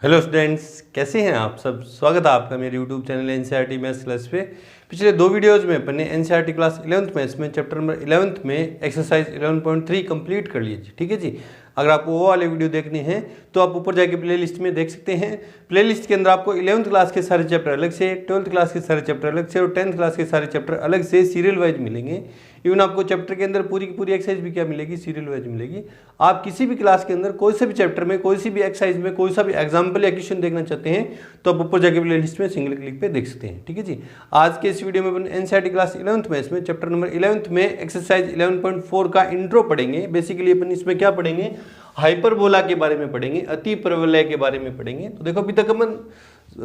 Hello students, कैसे हैं आप सब। स्वागत है आपका मेरे YouTube channel NCERT maths class पे। पिछले दो वीडियोज़ में अपने एनसीईआरटी क्लास 11th मैथ्स में चैप्टर नंबर 11th में एक्सरसाइज 11.3 कंप्लीट कर लीजिए। ठीक है जी। अगर आपको वो वाले वीडियो देखने हैं तो आप ऊपर जाके प्ले लिस्ट में देख सकते हैं। प्ले लिस्ट के अंदर आपको 11th क्लास के सारे चैप्टर अलग से, 12th क्लास के सारे चैप्टर अलग से और 10th क्लास के सारे चैप्टर अलग से सीरियल वाइज मिलेंगे। इवन आपको चैप्टर के अंदर पूरी की पूरी एक्सरसाइज भी क्या मिलेगी, सीरियल वाइज मिलेगी। आप किसी भी क्लास के अंदर कोई से भी चैप्टर में, कोई सी भी एक्सरसाइज में, कोई सा भी एग्जाम्पल या क्वेश्चन देखना चाहते हैं तो आप ऊपर जाके प्ले लिस्ट में सिंगल क्लिक पे देख सकते हैं। ठीक है जी। आज के इस वीडियो में अपन एनसीईआरटी क्लास 11th मैथ्स में चैप्टर नंबर 11th में एक्सरसाइज 11.4 का इंट्रो पढ़ेंगे। बेसिकली अपन इसमें क्या पढ़ेंगे, हाइपरबोला के बारे में पढ़ेंगे, अति परवलय के बारे में पढ़ेंगे। तो देखो अभी तक अपन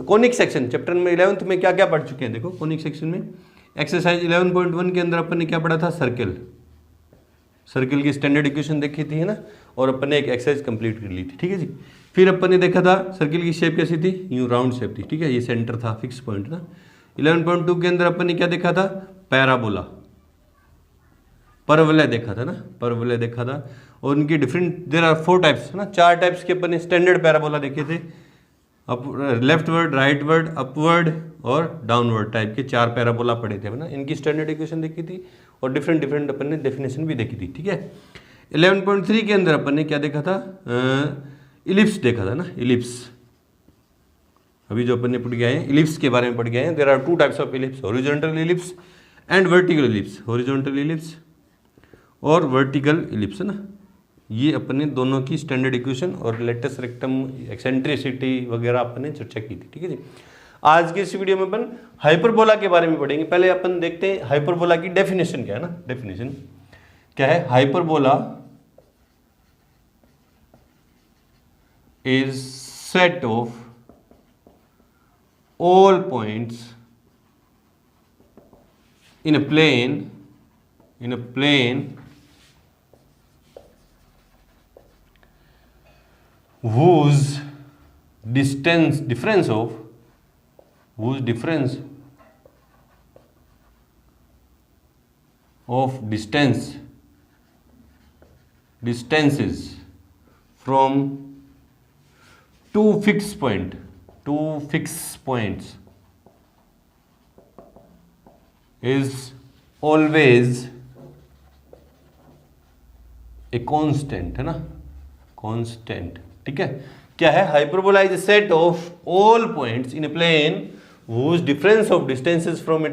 conic section chapter number 11th में क्या क्या पढ़ चुके हैं। देखो कोनिक सेक्शन में एक्सरसाइज 11.1 के अंदर अपन ने क्या पढ़ा था, सर्किल की स्टैंडर्ड इक्वेशन देखी थी, है ना, और अपन ने एक एक्सरसाइज कंप्लीट कर ली थी। ठीक है जी। फिर अपन ने देखा था सर्किल की शेप कैसी थी, यूं राउंड शेप थी। ठीक है, ये सेंटर था, फिक्स पॉइंट ना। 11.2 के अंदर अपन ने क्या देखा था, पैराबोला, परवलय देखा था ना, परवलय देखा था। और उनकी डिफरेंट देयर आर 4 टाइप्स, है ना, 4 टाइप्स के अपन ने स्टैंडर्ड पैराबोला देखे थे। लेफ्टवर्ड, राइटवर्ड, अपवर्ड और डाउनवर्ड टाइप के 4 पैराबोला पढ़े थे ना। इनकी स्टैंडर्ड इक्वेशन देखी थी और डिफरेंट अपन ने डेफिनेशन भी देखी थी। ठीक है। 11.3 के अंदर अपन ने क्या देखा था, इलिप्स देखा था ना, इलिप्स। अभी जो अपन ने पढ़ गए हैं इलिप्स के बारे में पढ़ गए हैं। There are 2 types of ellipse, horizontal ellipse and vertical ellipse. Horizontal ellipse और वर्टिकल इलिप्स, है ना, ये अपन ने दोनों की स्टैंडर्ड इक्वेशन और लेटस रेक्टम, एक्सेंट्रिसिटी वगैरह अपन ने चर्चा की थी। ठीक है जी। आज के इस वीडियो में अपन हाइपरबोला के बारे में पढ़ेंगे। पहले अपन देखते हैं हाइपरबोला की डेफिनेशन क्या है ना। डेफिनेशन क्या है, hyperbola is set of all points in a plane whose difference of distances from two fixed points is always a constant, है ना, constant। ठीक है। क्या है, hyperbola is a set of all points in a plane whose difference of distances from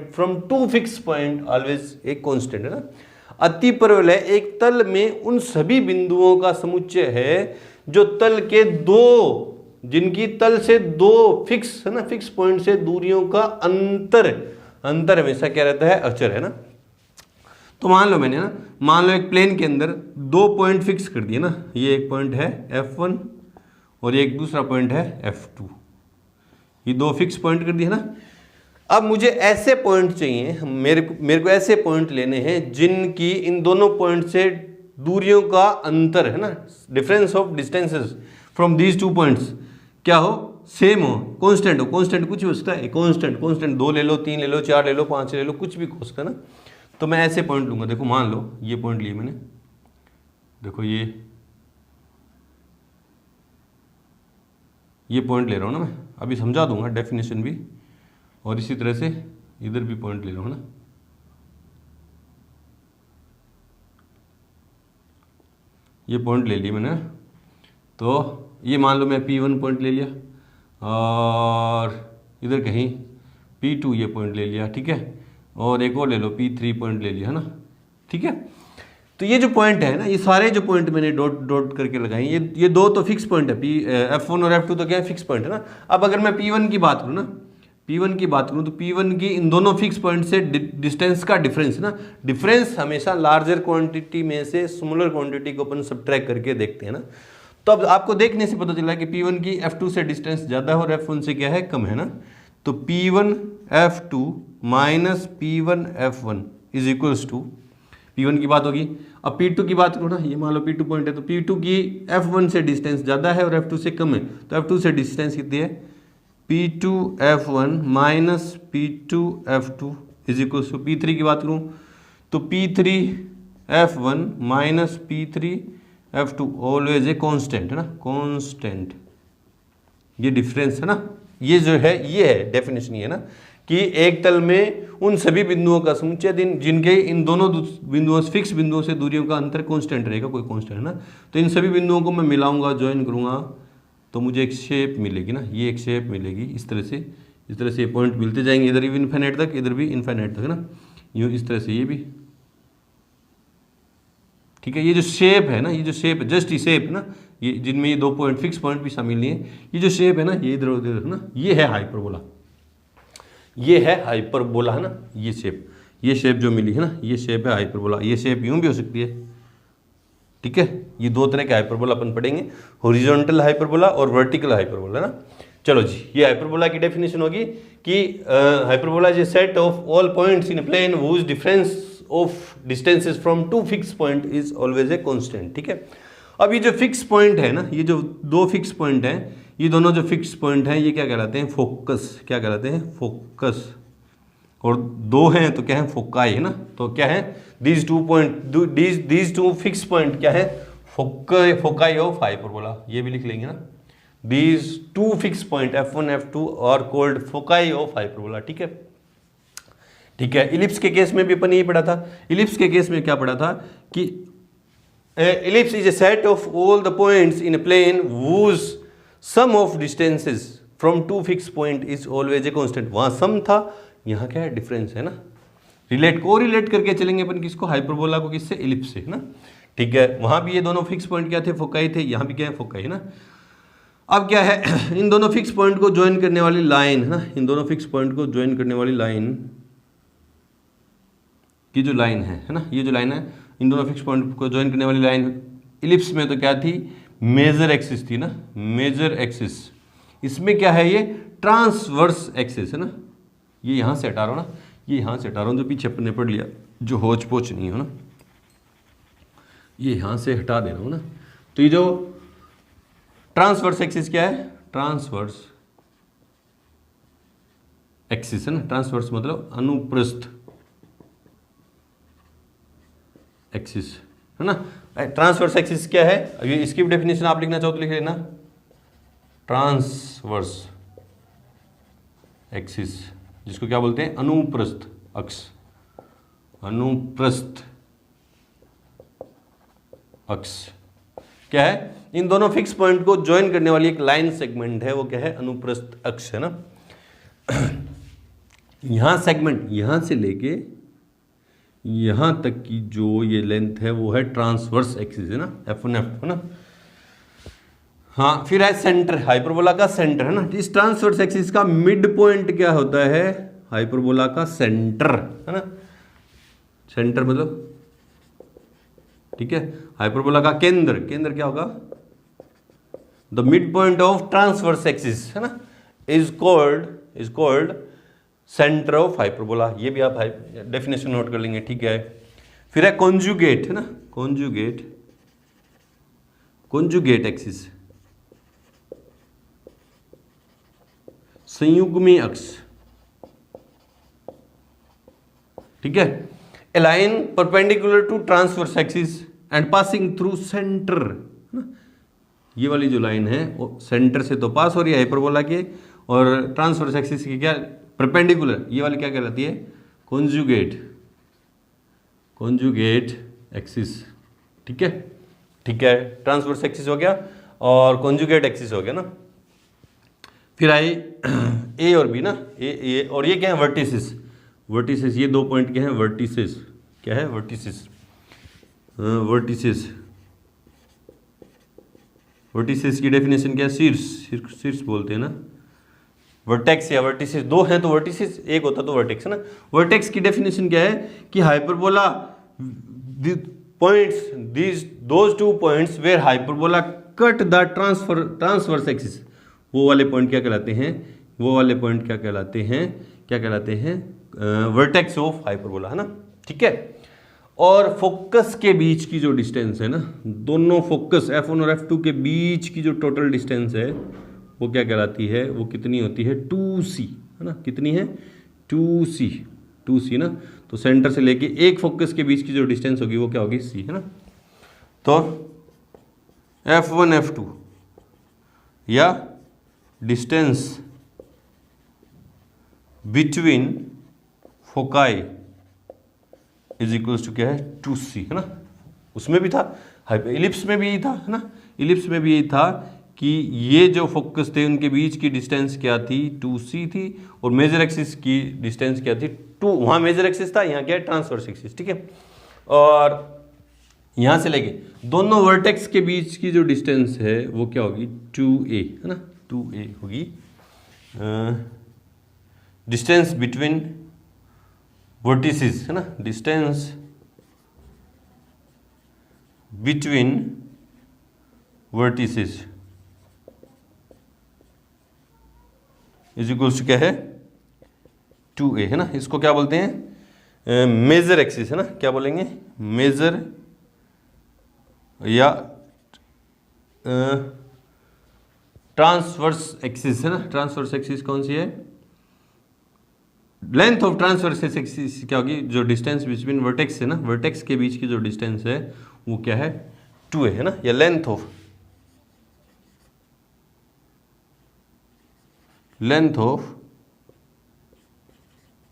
two fixed point always एक constant, है ना। अति परवलय एक तल में उन सभी बिंदुओं का समुच्चय है जो तल के जिनकी तल से 2 फिक्स, है ना, फिक्स पॉइंट से दूरियों का अंतर हमेशा क्या रहता है, अचर, है ना। तो मान लो मैंने ना, मान लो एक प्लेन के अंदर 2 पॉइंट फिक्स कर दिए ना। ये एक पॉइंट है F1 और एक दूसरा पॉइंट है F2। ये 2 फिक्स पॉइंट कर दिए ना। अब मुझे ऐसे पॉइंट चाहिए, मेरे को ऐसे पॉइंट लेने हैं जिनकी इन दोनों पॉइंट से दूरियों का अंतर, है ना, difference of distances from these 2 points क्या हो, सेम हो, कांस्टेंट हो। कांस्टेंट कुछ भी हो सकता है, कांस्टेंट 2 ले लो, 3 ले लो, 4 ले लो, 5 ले लो, कुछ भी हो सकता है ना। तो मैं ऐसे पॉइंट लूंगा। देखो मान लो ये पॉइंट लिए मैंने, देखो ये पॉइंट ले रहा हूँ ना मैं। अभी समझा दूंगा डेफिनेशन भी, और इसी तरह से इधर भी पॉइंट ले रहा हूँ ना। ये पॉइंट ले लिया मैंने। तो ये मान लो मैं P1 पॉइंट ले लिया और इधर कहीं P2 ये पॉइंट ले लिया। ठीक है। और एक और ले लो, P3 पॉइंट ले लिया, है ना। ठीक है। तो ये जो पॉइंट है ना, ये सारे जो पॉइंट मैंने डॉट करके लगाए, ये 2 तो फिक्स पॉइंट है, F1 और F2 तो क्या है, फिक्स पॉइंट है ना। अब अगर मैं P1 की बात करूँ ना, तो P1 की इन दोनों फिक्स पॉइंट से डिस्टेंस का डिफरेंस ना, डिफरेंस हमेशा लार्जर क्वांटिटी में से स्मॉलर क्वांटिटी को अपन सबट्रैक्ट करके देखते हैं ना। तो अब आपको देखने से पता चला कि P1 की F2 से डिस्टेंस ज़्यादा है और F1 से क्या है, कम है ना। तो P1 F2 minus P1 F1 is equals to, P1 की बात होगी। अब P2 की बात करो ना, ये मान लो P2 पॉइंट है, तो P2 की F1 से डिस्टेंस ज़्यादा है और F2 से कम है। तो F2 से डिस्टेंस कितनी है, P2 F1 minus P2 F2 is equals to, P3 की बात करूँ तो P3 F1 minus P3 F2 always a constant, है ना, कांस्टेंट। ये डिफरेंस है ना, ये जो है ये है डेफिनेशन, ये ना कि एक तल में उन सभी बिंदुओं का समुच्चय जिनके इन दोनों बिंदुओं फिक्स बिंदुओं से दूरियों का अंतर कांस्टेंट रहेगा, कोई कांस्टेंट है ना, तो इन सभी बिंदुओं को मैं मिलाऊंगा, ज्वाइन करूंगा, तो मुझे एक शेप मिलेगी ना, ये एक शेप मिलेगी इस तरह से ये पॉइंट मिलते जाएंगे, इधर भी इन्फिनिट तक, इधर भी इन्फिनिट तक ना, यूँ इस तरह से ये भी, ठीक है। ये जो शेप है ना, ये जो शेप है, जस्ट ये शेप है ना, ये जिनमें ये 2 पॉइंट फिक्स पॉइंट भी शामिल नहीं है, ये जो शेप है ना, ये इधर उधर है ना, ये है हाइपरबोला, ये है हाइपरबोला है ना, ये शेप जो मिली है ना, ये शेप है हाइपरबोला। ये शेप यूं भी हो सकती है, ठीक है। ये 2 तरह के हाइपरबोला अपन पढ़ेंगे, हॉरिजॉन्टल हाइपरबोला और वर्टिकल हाइपरबोला ना। चलो जी, ये हाइपरबोला की डेफिनेशन होगी कि hyperbola is a set of all points in plane whose difference of distances from 2 fix point is always a constant, ठीक है। अब ये जो फिक्स पॉइंट है ना, ये जो 2 फिक्स पॉइंट हैं, ये दोनों जो फिक्स पॉइंट हैं, ये क्या कहलाते हैं? फोकस। क्या कहलाते हैं? फोकस। और 2 हैं तो क्या है? फोकाई है ना। तो क्या है? These 2 point, these 2 fix point क्या है? फोकाई ऑफ हाइपरबोला, ये भी लिख लेंगे ना। These 2 fix point F1 F2 are called foci of hyperbola, ठीक है। ठीक है, इलिप्स के केस में भी अपन यही पढ़ा था। इलिप्स के केस में क्या पढ़ा था कि ellipse is a set of all the points in a plane whose sum of distances from 2 fixed point is always a constant। वहाँ सम था, यहाँ क्या है? डिफरेंस है ना। रिलेट करके चलेंगे अपन किसको? हाइपरबोला को किससे? इलिप्स से, है ना। ठीक है, वहाँ भी ये दोनों फिक्स पॉइंट क्या थे? फोकाई थे। यहाँ भी क्या है? फोकाई है ना। अब क्या है? इन दोनों फिक्स पॉइंट को ज्वाइन करने वाली लाइन है ना, इन दोनों फिक्स पॉइंट को ज्वाइन करने वाली लाइन की जो लाइन है ना, ये जो लाइन है, इन दोनों फिक्स पॉइंट को ज्वाइन करने वाली लाइन इलिप्स में तो क्या थी? मेजर एक्सिस थी ना, मेजर एक्सिस। इसमें क्या है? ये ट्रांसवर्स एक्सिस है ना। ये यहाँ से हटा रहा हूँ ना, ये यहाँ से हटा रहा हूँ, जो पीछे अपने पढ़ लिया, जो होच पोच नहीं हो ना, ये यहाँ से हटा दे रहा हूँ ना। तो ये जो ट्रांसवर्स एक्सिस क्या है? ट्रांसवर्स एक्सिस है ना। ट्रांसवर्स मतलब अनुप्रस्थ एक्सिस है ना। ट्रांसवर्स एक्सिस क्या है? अगर इसकी भी डेफिनेशन आप लिखना चाहो तो लिख लेना, ट्रांसवर्स एक्सिस, जिसको क्या बोलते हैं? अनुप्रस्थ अक्ष। अनुप्रस्थ अक्ष क्या है? इन दोनों फिक्स पॉइंट को ज्वाइन करने वाली एक लाइन सेगमेंट है, वो क्या है? अनुप्रस्थ अक्ष है ना। यहां सेगमेंट, यहां से लेके यहां तक की जो ये लेंथ है वो है ट्रांसवर्स एक्सिस है ना, F1 F2 है ना। हाँ, फिर है सेंटर, हाइपरबोला का सेंटर है ना। इस ट्रांसवर्स एक्सिस का मिड पॉइंट क्या होता है? हाइपरबोला का सेंटर है ना। सेंटर मतलब, ठीक है, हाइपरबोला का केंद्र। केंद्र क्या होगा? The mid point of transverse axis है ना, is called centre of hyperbola. ये भी आप डेफिनेशन नोट कर लेंगे, ठीक है। फिर है कॉन्जुगेट है ना, कॉन्जुगेट एक्सिस, संयुग्मी अक्ष, ठीक है। A line perpendicular to transverse axis and passing through centre है ना। ये वाली जो लाइन है वो सेंटर से तो पास हो रही है हाइपरबोला के, और ट्रांसवर्स एक्सिस की क्या? परपेंडिकुलर। ये वाली क्या कहलाती है? कॉन्जुगेट एक्सिस, ठीक है। ठीक है, ट्रांसवर्स एक्सिस हो गया और कॉन्जुगेट एक्सिस हो गया ना। फिर आई ए और बी ना, ए और ये क्या है? वर्टिसेस। वर्टिसेस, ये 2 पॉइंट क्या है? वर्टिसेस। क्या है? वर्टिसेस। वर्टिसेस की डेफिनेशन क्या है? शीर्ष बोलते हैं ना। वर्टेक्स या वर्टिसेस 2 हैं तो वर्टिसेस एक होता तो वर्टेक्स है ना। वर्टेक्स की डेफिनेशन क्या है कि hyperbola points, those 2 points where hyperbola cut the transverse axis, वो वाले पॉइंट क्या कहलाते हैं? वो वाले पॉइंट क्या कहलाते हैं? वर्टेक्स ऑफ हाइपरबोला है ना, ठीक है। और फोकस के बीच की जो डिस्टेंस है ना, दोनों फोकस F1 और F2 के बीच की जो टोटल डिस्टेंस है वो क्या कहलाती है? वो कितनी होती है? 2c है ना। कितनी है? 2c ना। तो सेंटर से लेके एक फोकस के बीच की जो डिस्टेंस होगी वो क्या होगी? c है ना। तो F1 F2 या distance between foci is equals to क्या है 2c, है ना। उसमें भी था, इलिप्स में भी यही था, है ना। इलिप्स में भी यही था कि ये जो फोकस थे उनके बीच की डिस्टेंस क्या थी 2c थी, और मेजर एक्सिस की डिस्टेंस क्या थी 2। वहाँ मेजर एक्सिस था, यहाँ क्या है ट्रांसवर्स एक्सिस, ठीक है। और यहाँ से लेके दोनों वर्टेक्स के बीच की जो डिस्टेंस है वो क्या होगी 2a, है ना, 2a होगी। डिस्टेंस बिटवीन वर्टिसेस, है ना, distance between vertices is equals to क्या है 2a, है ना। इसको क्या बोलते हैं मेजर एक्सिस, है ना, क्या बोलेंगे मेजर या ट्रांसवर्स एक्सिस, है ना। ट्रांसवर्स एक्सिस कौन सी है, लेंथ ऑफ ट्रांसवर्स एक्सिस क्या होगी, जो डिस्टेंस बिटवीन वर्टेक्स है ना, वर्टेक्स के बीच की जो डिस्टेंस है वो क्या है 2a, है ना, या length of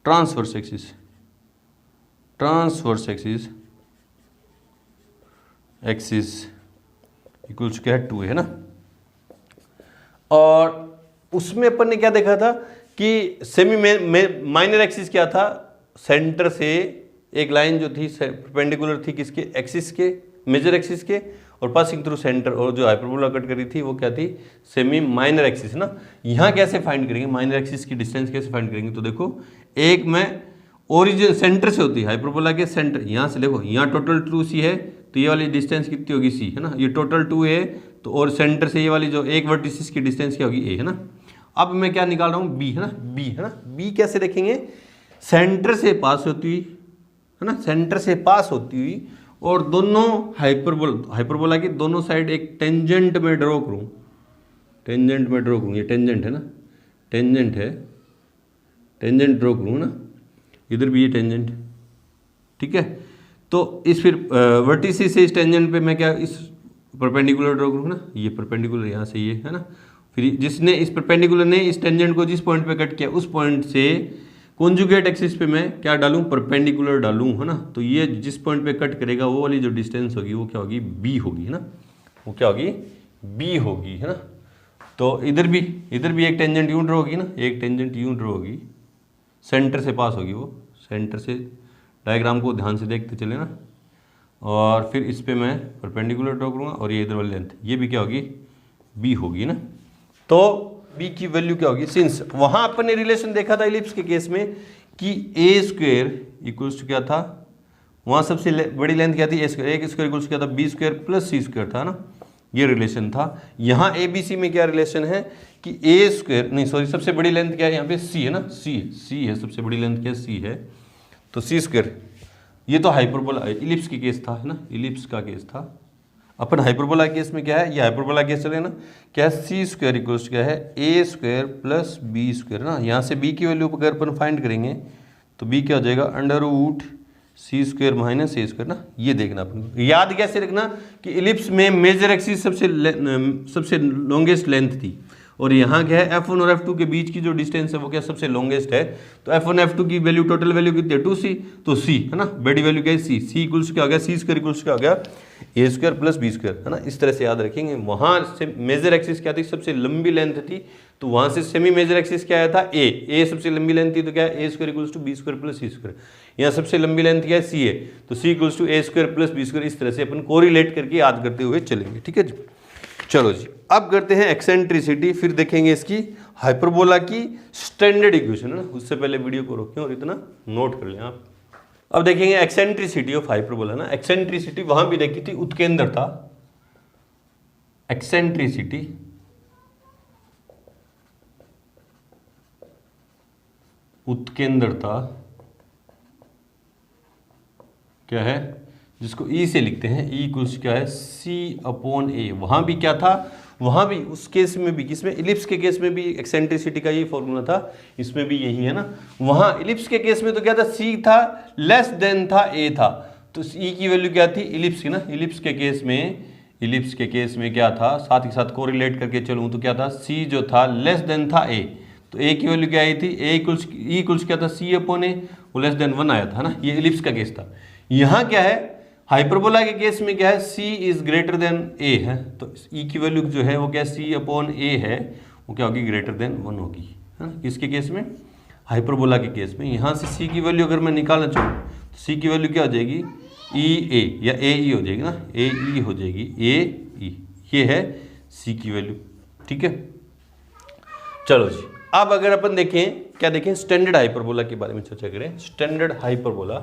transverse axis equals क्या है 2a, है ना। और उसमें अपन ने क्या देखा था कि सेमी माइनर एक्सिस क्या था, सेंटर से एक लाइन जो थी परपेंडिकुलर थी किसके एक्सिस के, मेजर एक्सिस के, और पासिंग थ्रू सेंटर, और जो हाइपरबोला कट करी थी वो क्या थी सेमी माइनर एक्सिस, ना। यहाँ कैसे फाइंड करेंगे माइनर एक्सिस की डिस्टेंस कैसे फाइंड करेंगे, तो देखो एक में ओरिजिन सेंटर से होती है हाइपरबोला के सेंटर, यहाँ से देखो यहाँ टोटल 2c है तो ये वाली डिस्टेंस कितनी होगी c, है ना, ये टोटल 2a है तो, और सेंटर से ये वाली जो एक वर्टिसिस की डिस्टेंस क्या होगी a, है ना। अब मैं क्या निकाल रहा हूँ b, है ना, b, है ना। b कैसे देखेंगे, सेंटर से पास होती हुई, है ना, सेंटर से पास होती हुई, और दोनों हाइपरबोला की दोनों साइड एक टेंजेंट में ड्रॉ करूँ, टेंजेंट में ड्रॉ करूँ, ये टेंजेंट है ना, टेंजेंट है, टेंजेंट ड्रॉ करूँ ना, इधर भी ये टेंजेंट, ठीक है। तो इस फिर वर्टिसिस से इस टेंजेंट पे मैं क्या इस परपेंडिकुलर ड्रॉ करूँ ना, ये परपेंडिकुलर यहाँ से ये, है ना। फिर जिसने इस परपेंडिकुलर ने इस टेंजेंट को जिस पॉइंट पे कट किया उस पॉइंट से कॉन्जुगेट एक्सिस पे मैं क्या डालूं परपेंडिकुलर डालूं, है ना। तो ये जिस पॉइंट पे कट करेगा वो वाली जो डिस्टेंस होगी वो क्या होगी b होगी, है ना, वो क्या होगी b होगी, है ना। तो इधर भी एक टेंजेंट यूं ड्रॉ होगी ना, एक टेंजेंट यूं ड्रॉ होगी, सेंटर से पास होगी, वो सेंटर से, डायग्राम को ध्यान से देखते चले ना। और फिर इस पे मैं परपेंडिकुलर ड्रॉ करूँगा, और ये इधर वाली लेंथ ये भी क्या होगी b होगी ना। तो b की वैल्यू क्या होगी, सिंस वहां अपन ने रिलेशन देखा था इलिप्स के केस में कि a स्क्वायर इक्वल्स टू क्या था, वहां सबसे बड़ी लेंथ क्या थी a स्क्वायर, एक स्क्वायर इक्वल्स क्या था b square plus c square था ना, ये रिलेशन था। यहाँ ABC में क्या रिलेशन है कि a स्क्वायर नहीं सॉरी सबसे बड़ी लेंथ क्या है यहाँ पे c, है ना, c है, सबसे बड़ी लेंथ क्या है c है, तो c स्क्वायर, ये तो हाइपरबोला इलिप्स की केस था, है ना, इलिप्स का केस था। अपन हाइपरबोला केस में क्या है, ये हाइपरबोला केस चले ना, क्या है सी स्क्वायर इक्वल्स क्या है a square plus b square, ना। यहाँ से b की वैल्यू अगर अपन फाइंड करेंगे तो b क्या हो जाएगा under root C square minus a square, ना। ये देखना अपन को याद कैसे रखना कि इलिप्स में मेजर एक्सिस सबसे लॉन्गेस्ट लेंथ थी, और यहाँ क्या है F1 और F2 के बीच की जो डिस्टेंस है वो क्या सबसे लॉन्गेस्ट है। तो F1 F2 की वैल्यू टोटल वैल्यू कितनी है 2c, तो c, है ना, बड़ी वैल्यू क्या है c इक्वल्स क्या हो गया c स्क्वायर इक्वल्स क्या हो गया a square plus b square, है ना। इस तरह से याद रखेंगे। वहाँ से मेजर एक्सिस क्या थी सबसे लंबी लेंथ थी, तो वहाँ से सेमी मेजर एक्सिस क्या आया था a सबसे लंबी लेंथ थी, तो क्या है a square equals to b square plus c square. यहाँ सबसे लंबी लेंथ क्या है c है, तो c equals to a square plus b square. इस तरह से अपन कोरिलेट करके याद करते हुए चलेंगे, ठीक है जी। चलो जी, अब करते हैं एक्सेंट्रिसिटी, फिर देखेंगे इसकी हाइपरबोला की स्टैंडर्ड इक्वेशन, है ना। उससे पहले वीडियो को रोकें और इतना नोट कर लें आप। अब देखेंगे एक्सेंट्रिसिटी ऑफ हाइपरबोला, ना। एक्सेंट्रिसिटी वहां भी देखी थी, उत्केंद्र था, एक्सेंट्रिसिटी उत्केंद्रता क्या है, जिसको E से लिखते हैं, E इक्वल्स क्या है C/A। वहां भी क्या था, वहां भी उस केस में भी, किसमें इलिप्स के केस में भी एक्सेंट्रिसिटी का ये फॉर्मूला था, इसमें भी यही है ना। वहां इलिप्स के केस में तो क्या था C था लेस देन था A था, तो E की वैल्यू क्या थी इलिप्स की, ना। इलिप्स के केस में इलिप्स के केस में क्या था, साथ ही साथ कोरिलेट करके चलूँ तो क्या था, सी जो था लेस देन था ए, तो ए की वैल्यू क्या आई थी, ए इक्वल्स क्या था, सी अपॉन ए, वो लेस देन 1 आया था ना, ये इलिप्स का केस था। यहाँ क्या है, हाइपरबोला के केस में क्या है, सी इज ग्रेटर देन ए है, तो ई की वैल्यू जो है वो क्या, सी अपॉन ए है, वो क्या होगी, ग्रेटर देन 1 होगी, है ना। किसके केस में, हाइपरबोला के केस में। यहाँ से सी की वैल्यू अगर मैं निकालना चाहूँ तो सी की वैल्यू क्या हो जाएगी, ई ए या ए ई हो जाएगी ना, ए ई हो जाएगी, ए ई, ये है सी की वैल्यू, ठीक है। चलो जी, अब अगर अपन देखें, क्या देखें, स्टैंडर्ड हाइपरबोला के बारे में चर्चा करें। स्टैंडर्ड हाइपरबोला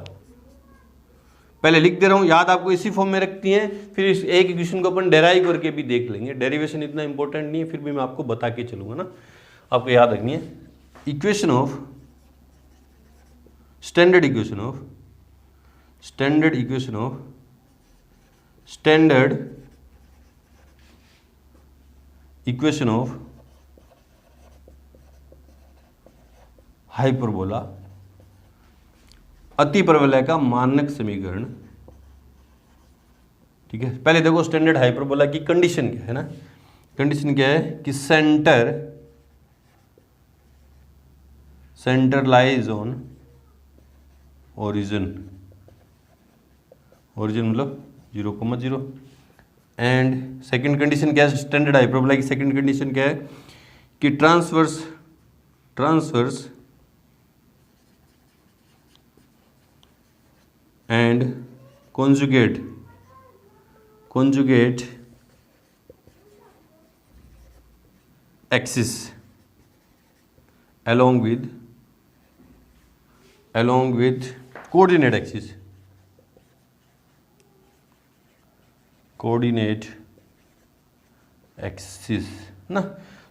पहले लिख दे रहा हूं, याद आपको इसी फॉर्म में रखती हैं, फिर इस एक इक्वेशन को अपन डेराइव करके भी देख लेंगे। डेरिवेशन इतना इंपॉर्टेंट नहीं है, फिर भी मैं आपको बता के चलूंगा ना, आपको याद रखनी है। Equation of standard equation of standard equation of standard equation of hyperbola, अतिपरवलय का मानक समीकरण, ठीक है। पहले देखो स्टैंडर्ड हाइपरबोला की कंडीशन क्या है ना, कंडीशन क्या है कि centre lies on origin, origin मतलब 0,0, एंड सेकंड कंडीशन क्या है स्टैंडर्ड हाइपरबोला की, सेकंड कंडीशन क्या है कि transverse and conjugate axis along with coordinate axis ना।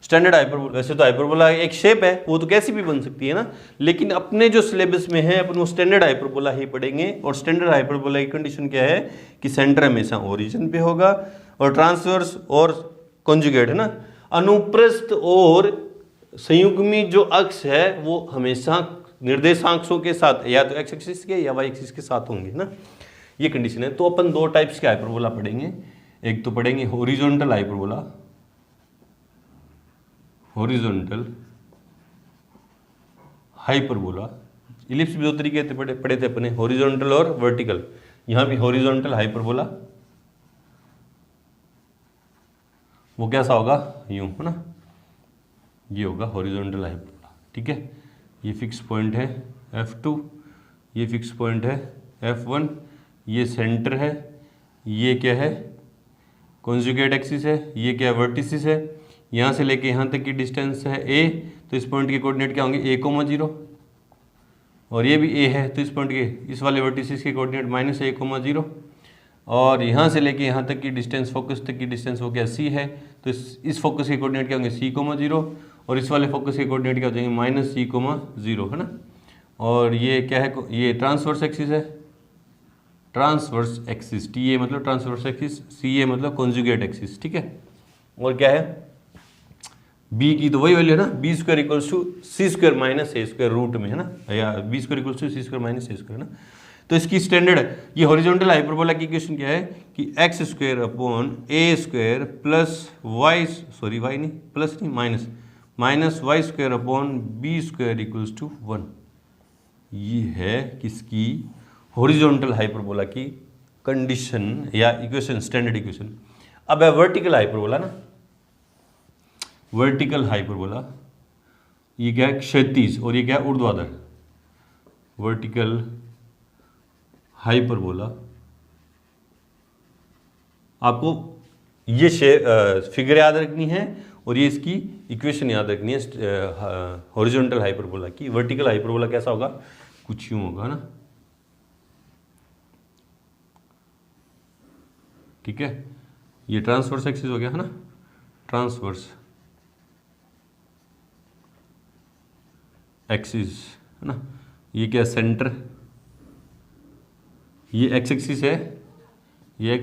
स्टैंडर्ड हाइपरबोला, वैसे तो हाइपरबोला एक शेप है, वो तो कैसी भी बन सकती है ना, लेकिन अपने जो सिलेबस में है अपन वो स्टैंडर्ड हाइपरबोला ही पढ़ेंगे। और स्टैंडर्ड हाइपरबोला की कंडीशन क्या है कि सेंटर हमेशा ओरिजिन पे होगा, और ट्रांसवर्स और कॉन्जुगेट है ना, अनुप्रस्थ और संयुग्मी जो अक्ष है वो हमेशा निर्देशांकों के साथ, या तो एक्स एक्सिस के या वाई एक्सिस के साथ होंगे ना, ये कंडीशन है। तो अपन दो टाइप्स के हाइपरबोला पढ़ेंगे, एक तो पढ़ेंगे horizontal hyperbola, horizontal hyperbola, ellipse भी दो तरीके से पढ़े थे अपने, हॉरिजॉन्टल और वर्टिकल। यहां भी हॉरिजॉन्टल हाइपरबोला, वो कैसा होगा, यूं है ना, ये होगा हॉरिजॉन्टल हाइपरबोला, ठीक है। ये फिक्स पॉइंट है F2, ये फिक्स पॉइंट है F1, ये सेंटर है, ये क्या है कॉन्जुगेट एक्सिस है, ये क्या है वर्टिसिस है, यहाँ से लेके यहाँ तक की डिस्टेंस है a, तो इस पॉइंट के कोऑर्डिनेट क्या होंगे a,0, और ये भी a है, तो इस पॉइंट के इस वाले वर्टिसिस के कोऑर्डिनेट -a,0, और यहाँ से लेके यहाँ तक की डिस्टेंस, फोकस तक की डिस्टेंस वो क्या c है, तो इस फोकस के कोऑर्डिनेट क्या होंगे c,0, और इस वाले फोकस के कोऑर्डिनेट क्या हो जाएंगे -c,0 है ना। और ये क्या है, ये ट्रांसवर्स एक्सिस है, ट्रांसवर्स एक्सिस, TA मतलब ट्रांसवर्स एक्सिस, CA मतलब कॉन्जुगेट एक्सिस, ठीक है। और क्या है, b की तो वही वैल्यू है ना, b² = c² - a² रूट में है ना, या b² = c² - a² है ना। तो इसकी स्टैंडर्ड, ये हॉरिजॉन्टल हाइपरबोला की इक्वेशन क्या है कि x² / a² plus y, sorry y नहीं, प्लस नहीं, माइनस y² / b² = 1, ये है किसकी, हॉरिजॉन्टल हाइपरबोला की कंडीशन या इक्वेशन, स्टैंडर्ड इक्वेशन। अब है वर्टिकल हाइपरबोला ना, वर्टिकल हाइपरबोला, ये क्या है क्षैतिज और ये क्या है ऊर्ध्वाधर। वर्टिकल हाइपरबोला, आपको ये फिगर याद रखनी है और ये इसकी इक्वेशन याद रखनी है हॉरिजॉन्टल हाइपरबोला की। वर्टिकल हाइपरबोला कैसा होगा, कुछ यूं होगा ना, ठीक है। ये ट्रांसवर्स एक्सिस हो गया है ना, ट्रांसवर्स एक्सिस है ना, ये क्या सेंटर, ये एक्स एक्सिस है, ये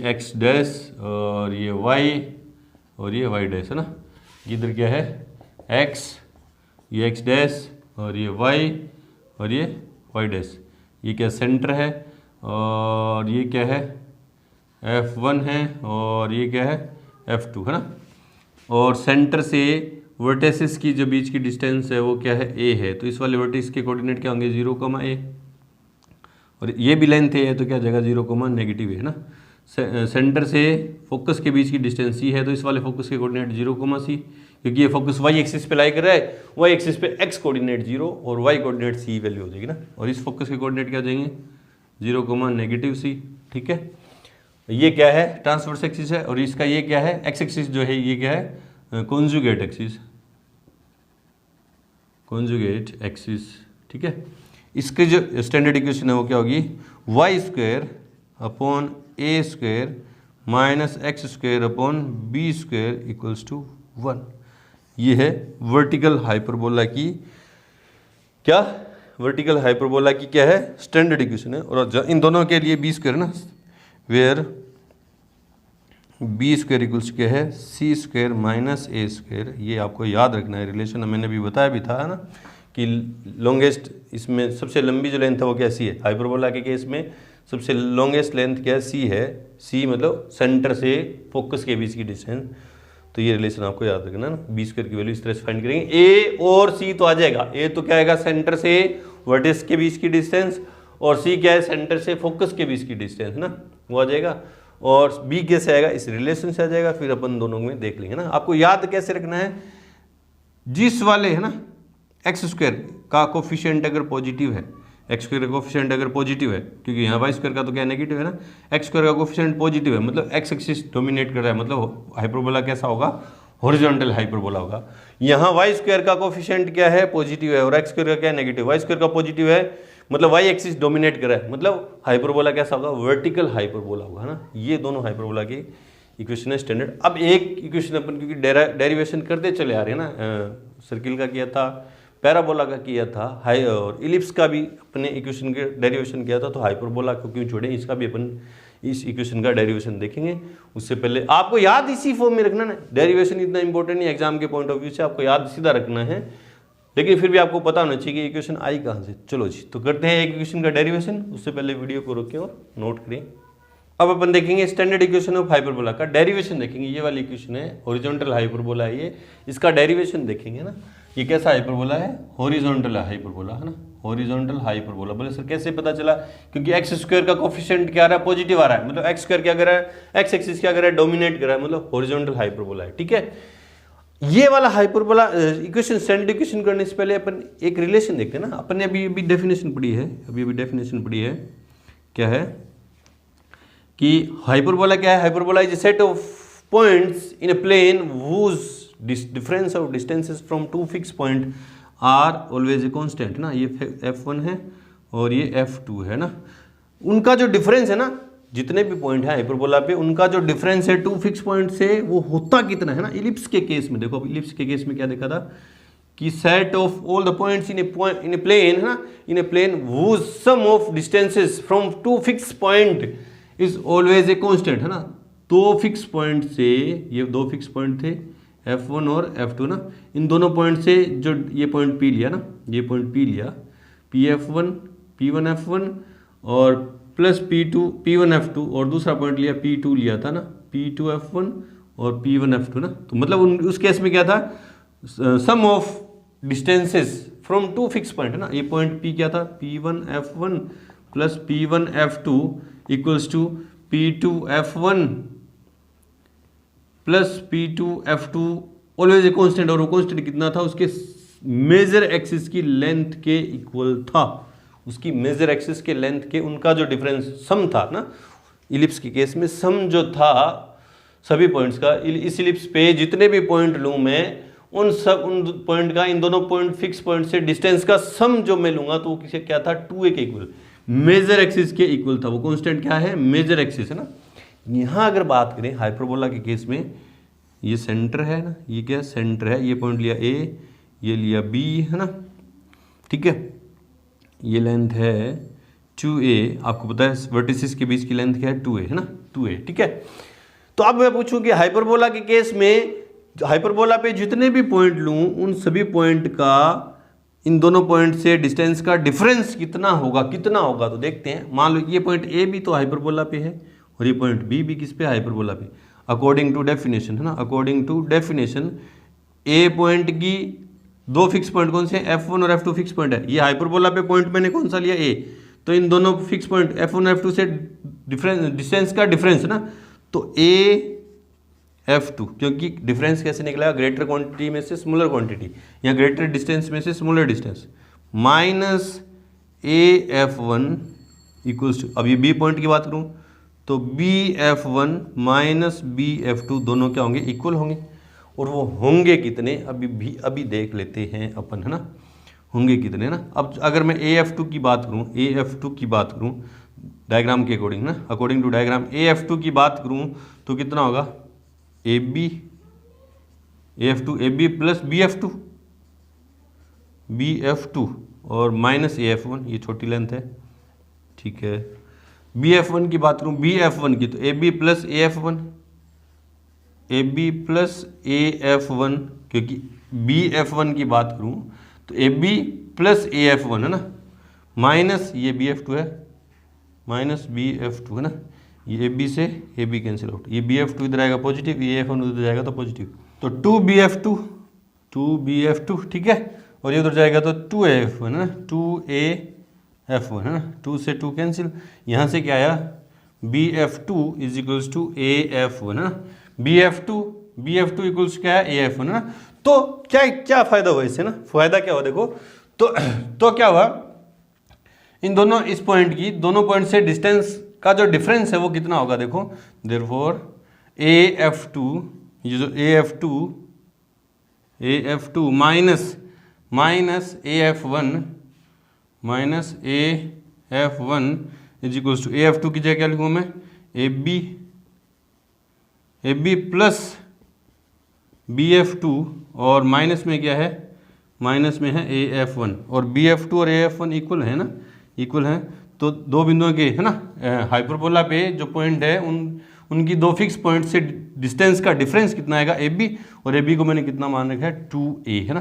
एक्स डैश, और ये वाई, और ये वाई डैश है ना। इधर क्या है एक्स, ये एक्स डैश, और ये वाई, और ये वाई डैश, ये क्या सेंटर है, और ये क्या है F1 है और ये क्या है F2 है ना। और सेंटर से वर्टेसिस की जो बीच की डिस्टेंस है वो क्या है A है, तो इस वाले वर्टिस के कोऑर्डिनेट क्या होंगे 0, A। और ये भी लेंथ है तो क्या जगह 0, नेगेटिव है ना। सेंटर से फोकस के बीच की डिस्टेंस C है, तो इस वाले फोकस के कोऑर्डिनेट 0, C, क्योंकि ये फोकस y एक्सिस पे लाई कर रहा है, y एक्सिस पे x कोऑर्डिनेट 0 और y कोऑर्डिनेट C वैल्यू हो जाएगी ना। और इस फोकस के कोऑर्डिनेट क्या हो जाएंगे 0, नेगेटिव C, ठीक है। ये क्या है ट्रांसवर्स एक्सिस है, और इसका ये क्या है x एक्सिस जो है ये क्या है कॉन्जुगेट एक्सिस, कॉन्जुगेट एक्सिस, ठीक है। इसकी जो स्टैंडर्ड इक्वेशन है वो क्या होगी y² upon a² minus x² upon b² equals to 1। ये है वर्टिकल हाइपरबोला की क्या, वर्टिकल हाइपरबोला की क्या है स्टैंडर्ड इक्वेशन है। और इन दोनों के लिए b² ना, वेयर b² इक्वल्स क्या है c² माइनस a²। ये आपको याद रखना है, रिलेशन मैंने भी बताया भी था ना कि लॉन्गेस्ट इसमें सबसे लंबी जो लेंथ है वो क्या c है। हाइपरबोला के केस में सबसे लॉन्गेस्ट लेंथ क्या है c है, c मतलब सेंटर से फोकस के बीच की डिस्टेंस। तो ये रिलेशन आपको याद रखना ना, b² की वैल्यू इस तरह से फाइंड करेंगे। a और c तो आ जाएगा, a तो क्या आएगा सेंटर से वर्टेक्स के बीच की डिस्टेंस, और c क्या है सेंटर से फोकस के बीच की डिस्टेंस ना, वो आ जाएगा। और b कैसे आएगा इस रिलेशन से आ जाएगा, फिर अपन दोनों में देख लेंगे ना। आपको याद कैसे रखना है, जिस वाले है ना x² का कोफिशिएंट अगर पॉजिटिव है, x² का कोफिशिएंट अगर पॉजिटिव है, क्योंकि यहाँ y² का तो क्या नेगेटिव है ना, x² का कोफिशिएंट पॉजिटिव है मतलब x एक्सिस डोमिनेट कर रहा है, मतलब हाइपरबोला कैसा होगा हॉरिजॉन्टल हाइपरबोला होगा। यहाँ y² का कोफिशिएंट क्या है पॉजिटिव है और x² का क्या नेगेटिव, y² का पॉजिटिव है मतलब y एक्सिस डोमिनेट कर रहा है, मतलब हाइपरबोला कैसा होगा वर्टिकल हाइपरबोला होगा ना। ये दोनों हाइपरबोला की इक्वेशन है स्टैंडर्ड। अब एक इक्वेशन अपन क्योंकि डेरिवेशन करते चले आ रहे हैं ना, सर्किल का किया था, पैराबोला का किया था, हाई और इलिप्स का भी अपने इक्वेशन के डेरिवेशन किया था, तो हाइपरबोला को क्यों छोड़ें, इसका भी अपन इस इक्वेशन का डेरिवेशन देखेंगे। उससे पहले आपको याद इसी फॉर्म में रखना ना, डेरिवेशन इतना इंपॉर्टेंट नहीं एग्जाम के पॉइंट ऑफ व्यू से, आपको याद सीधा रखना है, लेकिन फिर भी आपको पता होना चाहिए कि इक्वेशन आई कहाँ से। चलो जी, तो करते हैं एक इक्वेशन का डेरिवेशन। उससे पहले वीडियो को रोकें और नोट करें। अब अपन देखेंगे स्टैंडर्ड इक्वेशन ऑफ हाइपरबोला का डेरिवेशन देखेंगे। ये वाली इक्वेशन है हॉरिजॉन्टल हाइपरबोला है ये, इसका डेरिवेशन देखेंगे ना। ये कैसा हाइपरबोला है हॉरिजॉन्टल हाइपरबोला है ना, हॉरिजॉन्टल हाइपरबोला। बोले सर कैसे पता चला, क्योंकि x² का कोफिशिएंट क्या आ रहा है पॉजिटिव आ रहा है, मतलब x² क्या कर रहा है x एक्सिस क्या कर रहा है डोमिनेट कर रहा है, मतलब हॉरिजॉन्टल हाइपरबोला है, ठीक है। ये वाला हाइपरबोला इक्वेशन स्टैंडर्ड इक्वेशन करने से पहले अपन एक रिलेशन देखते हैं ना। अपन ने अभी डेफिनेशन पढ़ी है, अभी डेफिनेशन पढ़ी है, क्या है कि हाइपरबोला क्या है, hyperbola is a set of points in a plane whose difference of distances from two fix point are always a constant ना। ये f1 है और ये f2 है ना, उनका जो डिफरेंस है ना, जितने भी पॉइंट है हाइपरबोला पे उनका जो डिफरेंस है टू फिक्स पॉइंट से वो होता कितना है ना। इलिप्स के केस में देखो, इलिप्स के केस में क्या देखा था कि set of all the points in a plane है ना, in a plane whose sum of distances from two fix point is always a constant है ना। दो फिक्स पॉइंट से, ये दो फिक्स पॉइंट थे f1 और f2 ना, इन दोनों पॉइंट से जो ये पॉइंट P लिया ना, ये पॉइंट P लिया, P1 F1 और प्लस P1 F2 और दूसरा पॉइंट लिया P2 लिया था ना, P2 F1 और P1 F2 ना। तो मतलब उस केस में क्या था sum of distances from two fix point है ना। ये पॉइंट P क्या था P1 F1 plus P1 F2 equals to P2 F1 plus P2 F2 always a constant, और वो कांस्टेंट कितना था उसके मेजर एक्सिस की लेंथ के इक्वल था, उसकी मेजर एक्सिस के लेंथ के उनका जो डिफरेंस सम था ना। इलिप्स के केस में सम जो था सभी पॉइंट्स का, इस इलिप्स पे जितने भी पॉइंट लूँ मैं उन पॉइंट का इन दोनों पॉइंट फिक्स पॉइंट से डिस्टेंस का सम जो मैं लूंगा तो वो किसे क्या था 2a के इक्वल, मेजर एक्सिस के इक्वल था। वो कांस्टेंट क्या है मेजर एक्सिस है ना। यहाँ अगर बात करें हाइपरबोला के केस में, ये सेंटर है ना, ये क्या सेंटर है, ये पॉइंट लिया A, ये लिया B है ना, ठीक है। ये लेंथ है 2a, आपको पता है वर्टिसेस के बीच की लेंथ क्या है 2a है ना, 2a, ठीक है। तो अब मैं पूछूं कि हाइपरबोला के केस में हाइपरबोला पे जितने भी पॉइंट लूं उन सभी पॉइंट का इन दोनों पॉइंट से डिस्टेंस का डिफरेंस कितना होगा, तो देखते हैं। मान लो ये पॉइंट A भी तो हाइपरबोला पे है और ये पॉइंट बी किस पे, हाइपरबोला पे, अकॉर्डिंग टू डेफिनेशन, है ना, according to definition a point की दो फिक्स पॉइंट कौन से, F1 और F2 फिक्स पॉइंट है। ये हाइपरबोला पे पॉइंट मैंने कौन सा लिया, ए, तो इन दोनों फिक्स पॉइंट F1 और F2 से डिस्टेंस का डिफरेंस है ना, तो ए F2, क्योंकि डिफरेंस कैसे निकला, ग्रेटर क्वांटिटी में से स्मॉलर क्वांटिटी या ग्रेटर डिस्टेंस में से smaller distance, minus a F1 equals to, अब ये बी पॉइंट की बात करूं तो B F1 minus B F2 दोनों क्या होंगे, इक्वल होंगे। और वो होंगे कितने, अभी देख लेते हैं अपन, है ना, होंगे कितने ना। अब अगर मैं AF2 की बात करूं, डायग्राम के अकॉर्डिंग ना, अकॉर्डिंग टू डायग्राम AF2 की बात करूं तो कितना होगा, AF2 प्लस BF2 और माइनस AF1, ये छोटी लेंथ है, ठीक है। BF1 की बात करूं, BF1 की तो AB प्लस AF1, क्योंकि BF1 की बात करूं तो AB प्लस AF1 है ना, माइनस ये BF2 है, माइनस BF2 है ना, ये AB से AB कैंसिल आउट, ये BF2 इधर आएगा पॉजिटिव, ये AF1 उधर जाएगा तो पॉजिटिव, तो 2BF2 ठीक है, और ये उधर जाएगा तो 2AF1 है ना, 2AF1 है ना, 2 से 2 कैंसिल, यहाँ से क्या आया, BF2 is equals to AF1 है ना, BF2 इक्वल्स क्या है, AF1 है ना। तो क्या फायदा हुआ इससे ना, फायदा क्या हुआ देखो, तो क्या हुआ, इन दोनों इस पॉइंट की, दोनों पॉइंट से डिस्टेंस का जो डिफरेंस है वो कितना होगा देखो, देयरफॉर AF2, ये जो AF2 minus AF1 is equals to AF2 की जगह क्या लिखूँ मैं, AB प्लस BF2 और माइनस में क्या है, माइनस में है AF1, और BF2 और AF1 इक्वल है ना, इक्वल है, तो दो बिंदुओं के, है ना, हाइपरबोला पे जो पॉइंट है उनकी दो फिक्स पॉइंट से डिस्टेंस का डिफरेंस कितना आएगा, AB, और AB को मैंने कितना मान रखा है, 2A, है ना,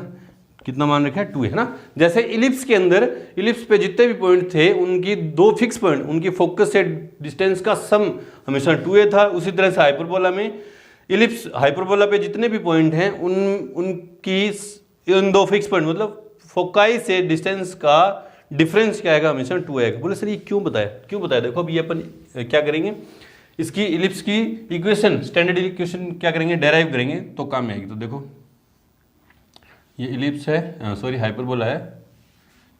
कितना मान रखा है, 2A, है ना। जैसे इलिप्स के अंदर, इलिप्स पे जितने भी पॉइंट थे उनकी दो फिक्स पॉइंट, उनकी फोकस से डिस्टेंस का सम हमेशा 2A था। उसी तरह से हाइपरबोला में, इलिप्स हाइपरबोला पे जितने भी पॉइंट हैं उनकी उन दो फिक्स पॉइंट मतलब फोकाई से डिस्टेंस का डिफरेंस क्या आएगा, हमेशा 2 आएगा। बोले सर ये क्यों बताया, देखो अब ये अपन क्या करेंगे, इसकी इलिप्स की इक्वेशन, स्टैंडर्ड इक्वेशन क्या करेंगे, डेराइव करेंगे तो काम में आएगी। तो देखो ये इलिप्स है, सॉरी हाइपरबोला है,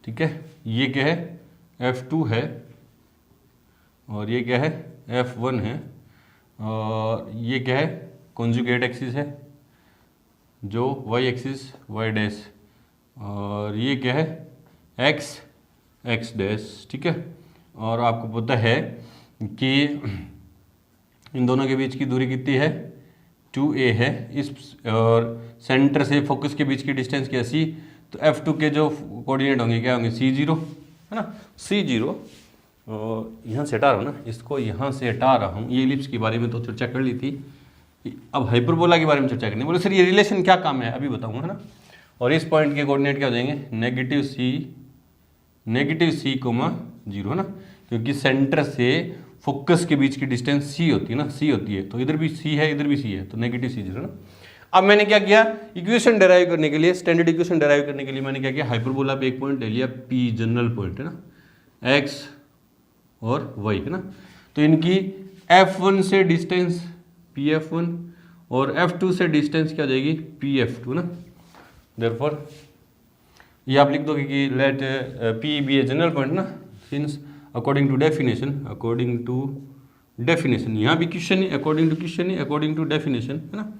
ठीक है, ये क्या है, F2 है, और ये क्या है, F1 है, और ये क्या है, कॉन्जुगेट एक्सिस है जो y एक्सिस y डैश, और ये क्या है, x डैश, ठीक है। और आपको पता है कि इन दोनों के बीच की दूरी कितनी है, 2A है, इस और सेंटर से फोकस के बीच की डिस्टेंस क्या, C, तो F2 के जो कोऑर्डिनेट होंगे क्या होंगे, C0, है ना, C0, और यहाँ से हटा रहा हूँ ना, इसको यहाँ से हटा रहा हूँ। ये इलिप्स के बारे में तो चर्चा कर ली थी, अब हाइपरबोला के बारे में चर्चा करनी। बोले सर ये रिलेशन क्या काम है, अभी बताऊँगा, है ना। और इस पॉइंट के कोऑर्डिनेट क्या हो जाएंगे, -C, -C,0, है ना, क्योंकि सेंटर से फोकस के बीच की डिस्टेंस C होती है ना, C होती है, तो इधर भी C है, इधर भी C है, तो -C0, है ना। अब मैंने क्या किया, इक्वेशन डेराइव करने के लिए, स्टैंडर्ड इक्वेशन डेराइव करने के लिए मैंने क्या किया, हाइपरबोला पे एक पॉइंट ले लिया P, जनरल पॉइंट, है ना, X और Y, है ना। तो इनकी F1 से डिस्टेंस PF1 और F2 से डिस्टेंस क्या हो जाएगी, PF2, ना। देयरफॉर ये आप लिख दोगे कि late P B a general point ना, सिंस अकॉर्डिंग टू डेफिनेशन, यहाँ भी क्वेश्चन है, अकॉर्डिंग टू डेफिनेशन, है ना।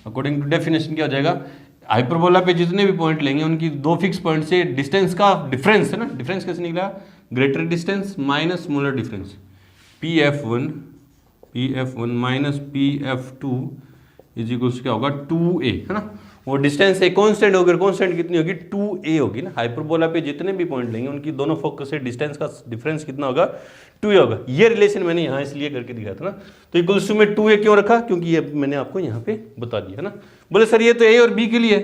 अकॉर्डिंग टू डेफिनेशन क्या हो जाएगा, हाइपरबोला पे जितने भी पॉइंट लेंगे उनकी दो फिक्स पॉइंट से डिस्टेंस का डिफरेंस, है ना, डिफरेंस कैसे निकला, greater distance minus smaller difference, PF1 minus PF2 is equals क्या होगा, 2A, है ना। वो डिस्टेंस है कांस्टेंट होगी, कांस्टेंट कितनी होगी, 2A होगी ना। हाइपरबोला पे जितने भी पॉइंट लेंगे उनकी दोनों फोकस से डिस्टेंस का डिफरेंस कितना होगा, 2A होगा। ये रिलेशन मैंने यहाँ इसलिए करके दिखाया था ना। तो इक्वल्स टू में 2A क्यों रखा, क्योंकि ये मैंने आपको यहाँ पे बता दिया, है ना। बोले सर ये तो A और B के लिए,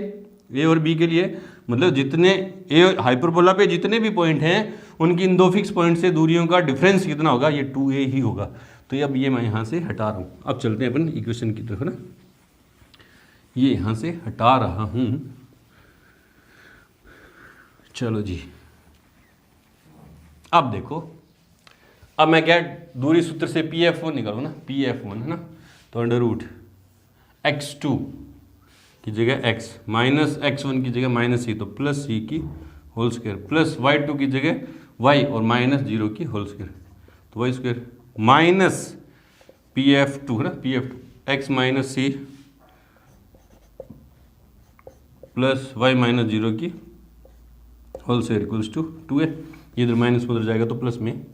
A और B के लिए मतलब जितने A हाइपरबोला पे जितने भी पॉइंट हैं उनकी इन दो फिक्स पॉइंट से दूरियों का डिफरेंस कितना होगा, ये 2A ही होगा। तो अब ये मैं यहाँ से हटा रहा हूँ। अब चलते हैं अपन इक्वेशन की तरफ, है ना। ये यहाँ से हटा रहा हूँ। चलो जी, अब देखो, अब मैं क्या दूरी सूत्र से PF1 निकालूँ ना, PF1 है ना, तो अंडर रूट x2 की जगह x माइनस x1 की जगह माइनस c, तो प्लस c की होल स्क्वायर प्लस y2 की जगह y और माइनस 0 की होल स्क्वायर, तो वाई स्क्वायर माइनस PF2 है ना, PF2 x minus c plus y minus 0 की whole square equals to 2a। ये इधर माइनस में उधर जाएगा तो प्लस में,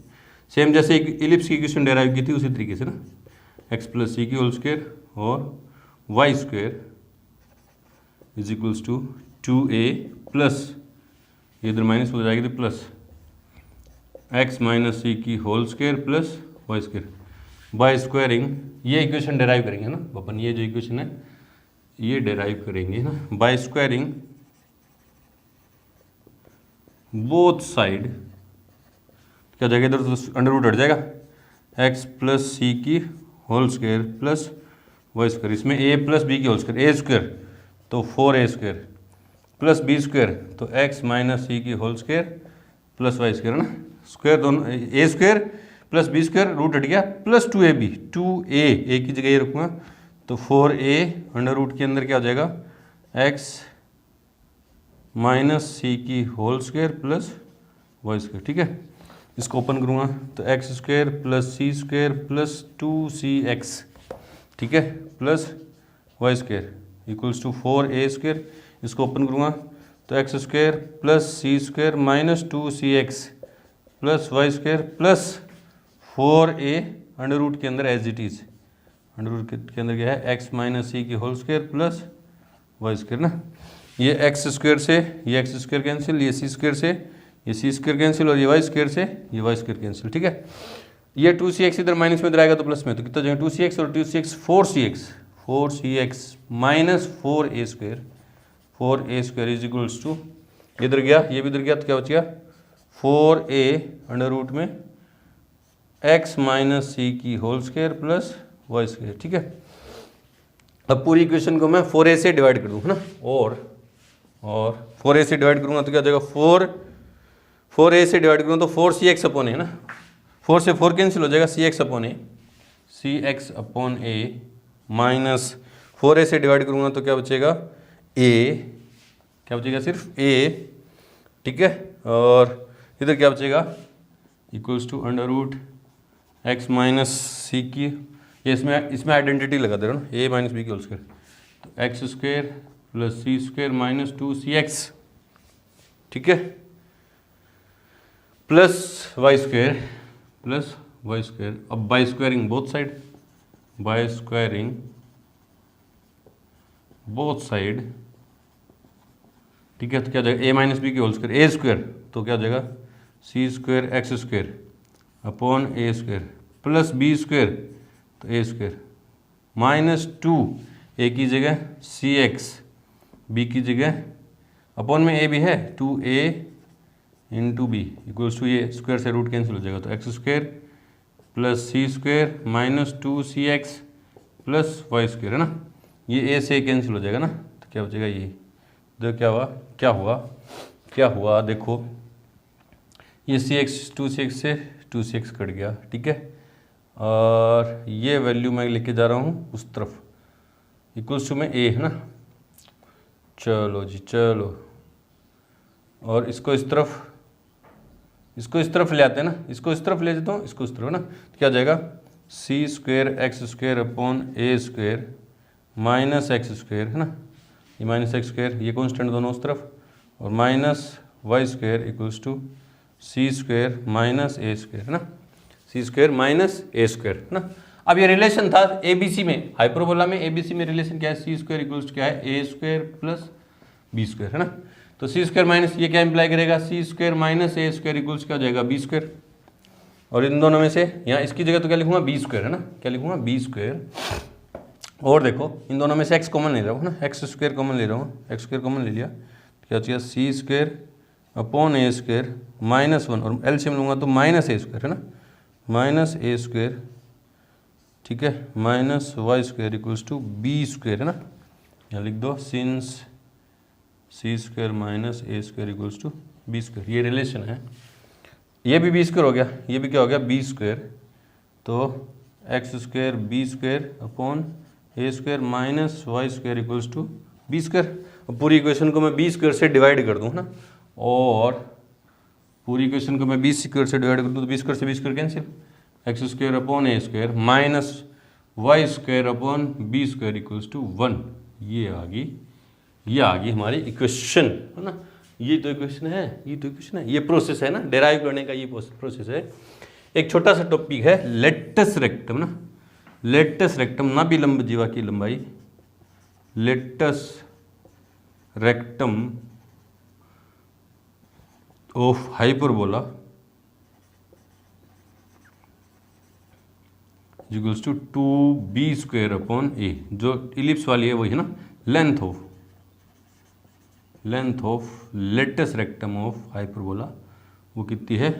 सेम जैसे एक इलिप्स की इक्वेशन डेराइव की थी उसी तरीके से ना, x प्लस सी की होल स्क्वायर और y square is equals to 2a plus, ये इधर माइनस हो जाएगी तो प्लस x माइनस सी की whole square plus Y square by squaring, ये इक्वेशन डेराइव करेंगे ना अपन, ये जो इक्वेशन है ये डेराइव करेंगे ना बाय स्क्वायरिंग बोथ साइड, क्या जाएगा इधर तो अंडर रूट हट जाएगा, x प्लस सी की whole square plus Y square, इसमें a प्लस बी की होल स्क्वायर ए स्क्वायर तो 4a square plus B square तो x माइनस सी की whole square plus Y square है ना, स्क्वायर दोनों a square plus B square root हट गया प्लस 2ab, 2a की जगह ये रखूँगा तो 4a अंडर रूट के अंदर क्या हो जाएगा x माइनस सी की whole square plus Y square, ठीक है। इसको ओपन करूँगा तो एक्स स्क्वायर प्लस सी स्क्वायर प्लस 2cx, ठीक है, plus Y square equals to 4a square. इसको ओपन करूँगा तो एक्स स्क्वायर प्लस सी square minus 2cx plus Y square plus 4a under root के अंदर as it is, under root के अंदर क्या है x माइनस सी की whole square plus Y square ना, ये एक्स स्क्वायर से ये एक्स स्क्वायर कैंसिल, ये सी स्क्वायर से ये सी स्क्वायर कैंसिल और ये वाई स्क्वायर से ये वाई स्क्वायर कैंसिल, ठीक है। ये 2cx इधर माइनस में इधर आएगा तो प्लस में, तो कितना जाएगा 2cx और 2cx 4cx minus 4a square is equals to, इधर गया ये भी इधर गया तो क्या बच गया 4a अंडर रूट में x माइनस सी की whole square plus Y square, ठीक है। अब पूरी इक्वेशन को मैं 4a से डिवाइड कर दूँ है ना, और 4a से डिवाइड करूँगा तो क्या हो जाएगा 4a से डिवाइड करूँगा तो 4cx अपॉन ए ना, 4 से 4 कैंसिल हो जाएगा cx अपॉन ए माइनस 4a से डिवाइड करूँगा तो क्या बचेगा a, क्या बचेगा सिर्फ a, ठीक है। और इधर क्या बचेगा equals to under root x minus सी की, ये इसमें आइडेंटिटी लगा दे रहा हूँ ना, a माइनस बी की होल स्क्वायर, तो एक्स स्क्वायर प्लस सी स्क्वायर माइनस 2cx, ठीक है, प्लस वाई स्क्वायर। अब by squaring both side, by squaring both side, ठीक है, तो क्या हो जाएगा a माइनस बी की होल स्क्वायर a स्क्वायर, तो क्या हो जाएगा c square x square upon ए स्क्वायर प्लस बी स्क्वायर तो ए स्क्वायर माइनस 2 a की जगह cx, b की जगह अपॉन में a भी है 2a into B equals to, ये स्क्वायर से रूट कैंसिल हो जाएगा तो एक्स स्क्वायर प्लस सी square minus 2cx plus Y square है ना, ये a से कैंसिल हो जाएगा ना, तो क्या बचेगा ये, देखो क्या हुआ देखो, ये cx 2cx से 2cx कट गया, ठीक है, और ये वैल्यू मैं लेके जा रहा हूँ उस तरफ इक्वल्स टू में a है ना, चलो जी चलो, और इसको इस तरफ ले आते हैं ना, इसको इस तरफ ले जाता हूँ, इसको इस तरफ ना, तो क्या जाएगा c square x square upon ए स्क्वायर माइनस एक्स स्क्वायर है ना, ये माइनस एक्स स्क्वायर ये कॉन्स्टेंट दोनों उस तरफ, और minus Y square equals to c square minus a square है ना, c square minus a square है ना। अब ये रिलेशन था ABC में, हाइपरबोला में ABC में रिलेशन क्या है, सी स्क्वायर इक्वल्स क्या है ए स्क्वायर प्लस बी स्क्वायर है ना, तो सी स्क्वायर माइनस ये क्या इंप्लाई करेगा सी square minus a square equals क्या हो जाएगा बी स्क्वायर, और इन दोनों में से यहाँ इसकी जगह तो क्या लिखूंगा बी स्क्वायर है ना, क्या लिखूंगा बी स्क्वायर, और देखो इन दोनों में से एक्स कॉमन ले रहा हूँ ना, एक्स स्क्वायर कॉमन ले रहा हूँ, एक्स स्क्वायर कॉमन ले लिया, क्या चाहिए सी स्क्वायर अपॉन ए स्क्वायर माइनस 1, और एलसीएम लूँगा तो माइनस ए स्क्वायर है ना, माइनस ए स्क्वायर ठीक है, minus Y square equals to b square है ना, यहाँ लिख दो since C square minus a square equals to b square, ये रिलेशन है। ये भी बी स्क्वायर हो गया, ये भी क्या हो गया बी स्क्वायर, तो x square b square upon A square minus Y square equals to b square. अब पूरी इक्वेशन को मैं बी स्क्वायर से डिवाइड कर दूँ ना, और पूरी इक्वेशन को मैं बी स्क्वायर से डिवाइड कर दूँ तो b square cancel, x square upon A square minus Y square upon B square equals to 1। ये आ गई हमारी इक्वेशन है ना, ये तो इक्वेशन है, ये प्रोसेस है ना डेराइव करने का, ये प्रोसेस है। एक छोटा सा टॉपिक है लेटस रेक्टम ना, लेटस रेक्टम ना भी लंब जीवा की लंबाई, latus rectum of hyperbola equals to 2b square upon A, जो इलिप्स वाली है वही है ना, length of latus rectum of hyperbola वो कितनी है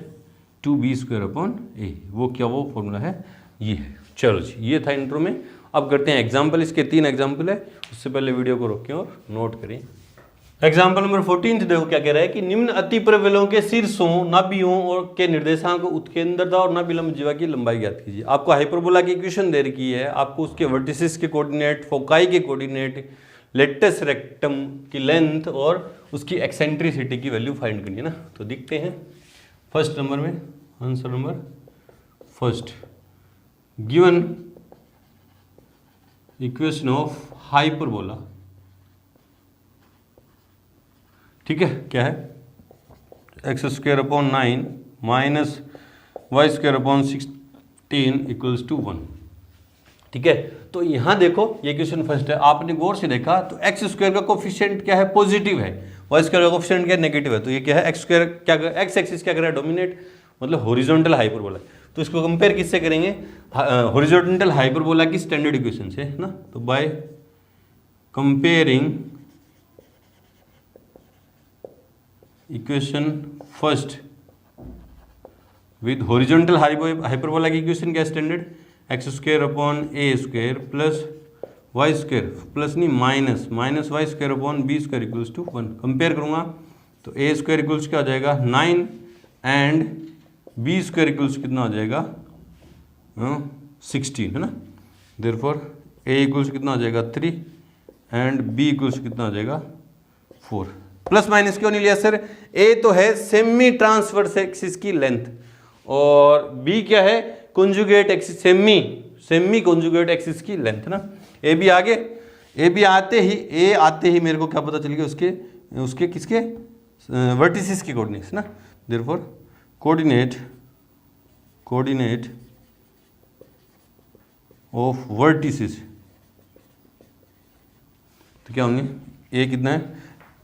2b स्क्वायर अपॉन ए, वो क्या वो फॉर्मूला है, ये है। चलो जी, ये था इंट्रो में। अब करते हैं एग्जाम्पल, इसके 3 एग्जाम्पल है, उससे पहले वीडियो को रोकें और नोट करें। एग्जाम्पल नंबर 14 देखो क्या कह रहा है कि निम्न अतिप्रबलों के शीर्षों नाभियों और के निर्देशांक उत्केंद्रता और नाभिलंब जीवा की लंबाई ज्ञात कीजिए। आपको हाइपरबोला की इक्वेशन दे रखी है, आपको उसके वर्टिसेस के कोऑर्डिनेट, फोकाई के कोऑर्डिनेट, लेटस रेक्टम की लेंथ और उसकी एक्सेंट्रिसिटी की वैल्यू फाइंड करनी है ना। तो देखते हैं फर्स्ट नंबर में, answer number first, given equation of hyperbola, ठीक है, क्या है x square upon 9 minus Y square upon 16 equals to 1, ठीक है। तो यहाँ देखो ये क्वेश्चन फर्स्ट है, आपने गौर से देखा तो एक्स स्क्वायर का कोफिशिएंट क्या है पॉजिटिव है, वाई स्क्वायर का कोफिशिएंट क्या है नेगेटिव है, तो ये क्या है एक्स स्क्वायर क्या एक्स एक्सिस क्या कर रहा है डोमिनेट, मतलब हॉरिजॉन्टल हाइपरबोला। तो इसको कंपेयर किससे करेंगे, हॉरिजॉन्टल हाइपरबोला की स्टैंडर्ड इक्वेशन से ना, तो by comparing equation first with horizontal hyperbola की इक्वेशन क्या स्टैंडर्ड, एक्स स्क्वायर अपॉन ए square plus Y square plus नहीं minus Y square upon B square equals to 1। Compare करूंगा तो ए स्क्वायर इक्वल्स क्या आ जाएगा 9 एंड बी स्क्वायर इक्वल्स कितना आ जाएगा 16 है ना, देयरफॉर ए इक्वल्स कितना आ जाएगा 3 एंड बी इक्वल्स कितना आ जाएगा 4। प्लस माइनस क्यों नहीं लिया सर, ए तो है सेमी ट्रांसवर्स एक्सिस की लेंथ और बी क्या है conjugate axis, semi conjugate axis की लेंथ ना। ए भी आगे, ए भी आते ही मेरे को क्या पता चल गया उसके किसके वर्टिसेस की कोऑर्डिनेट्स ना, देयरफॉर कोऑर्डिनेट ऑफ वर्टिसेस तो क्या होंगे, ए कितना है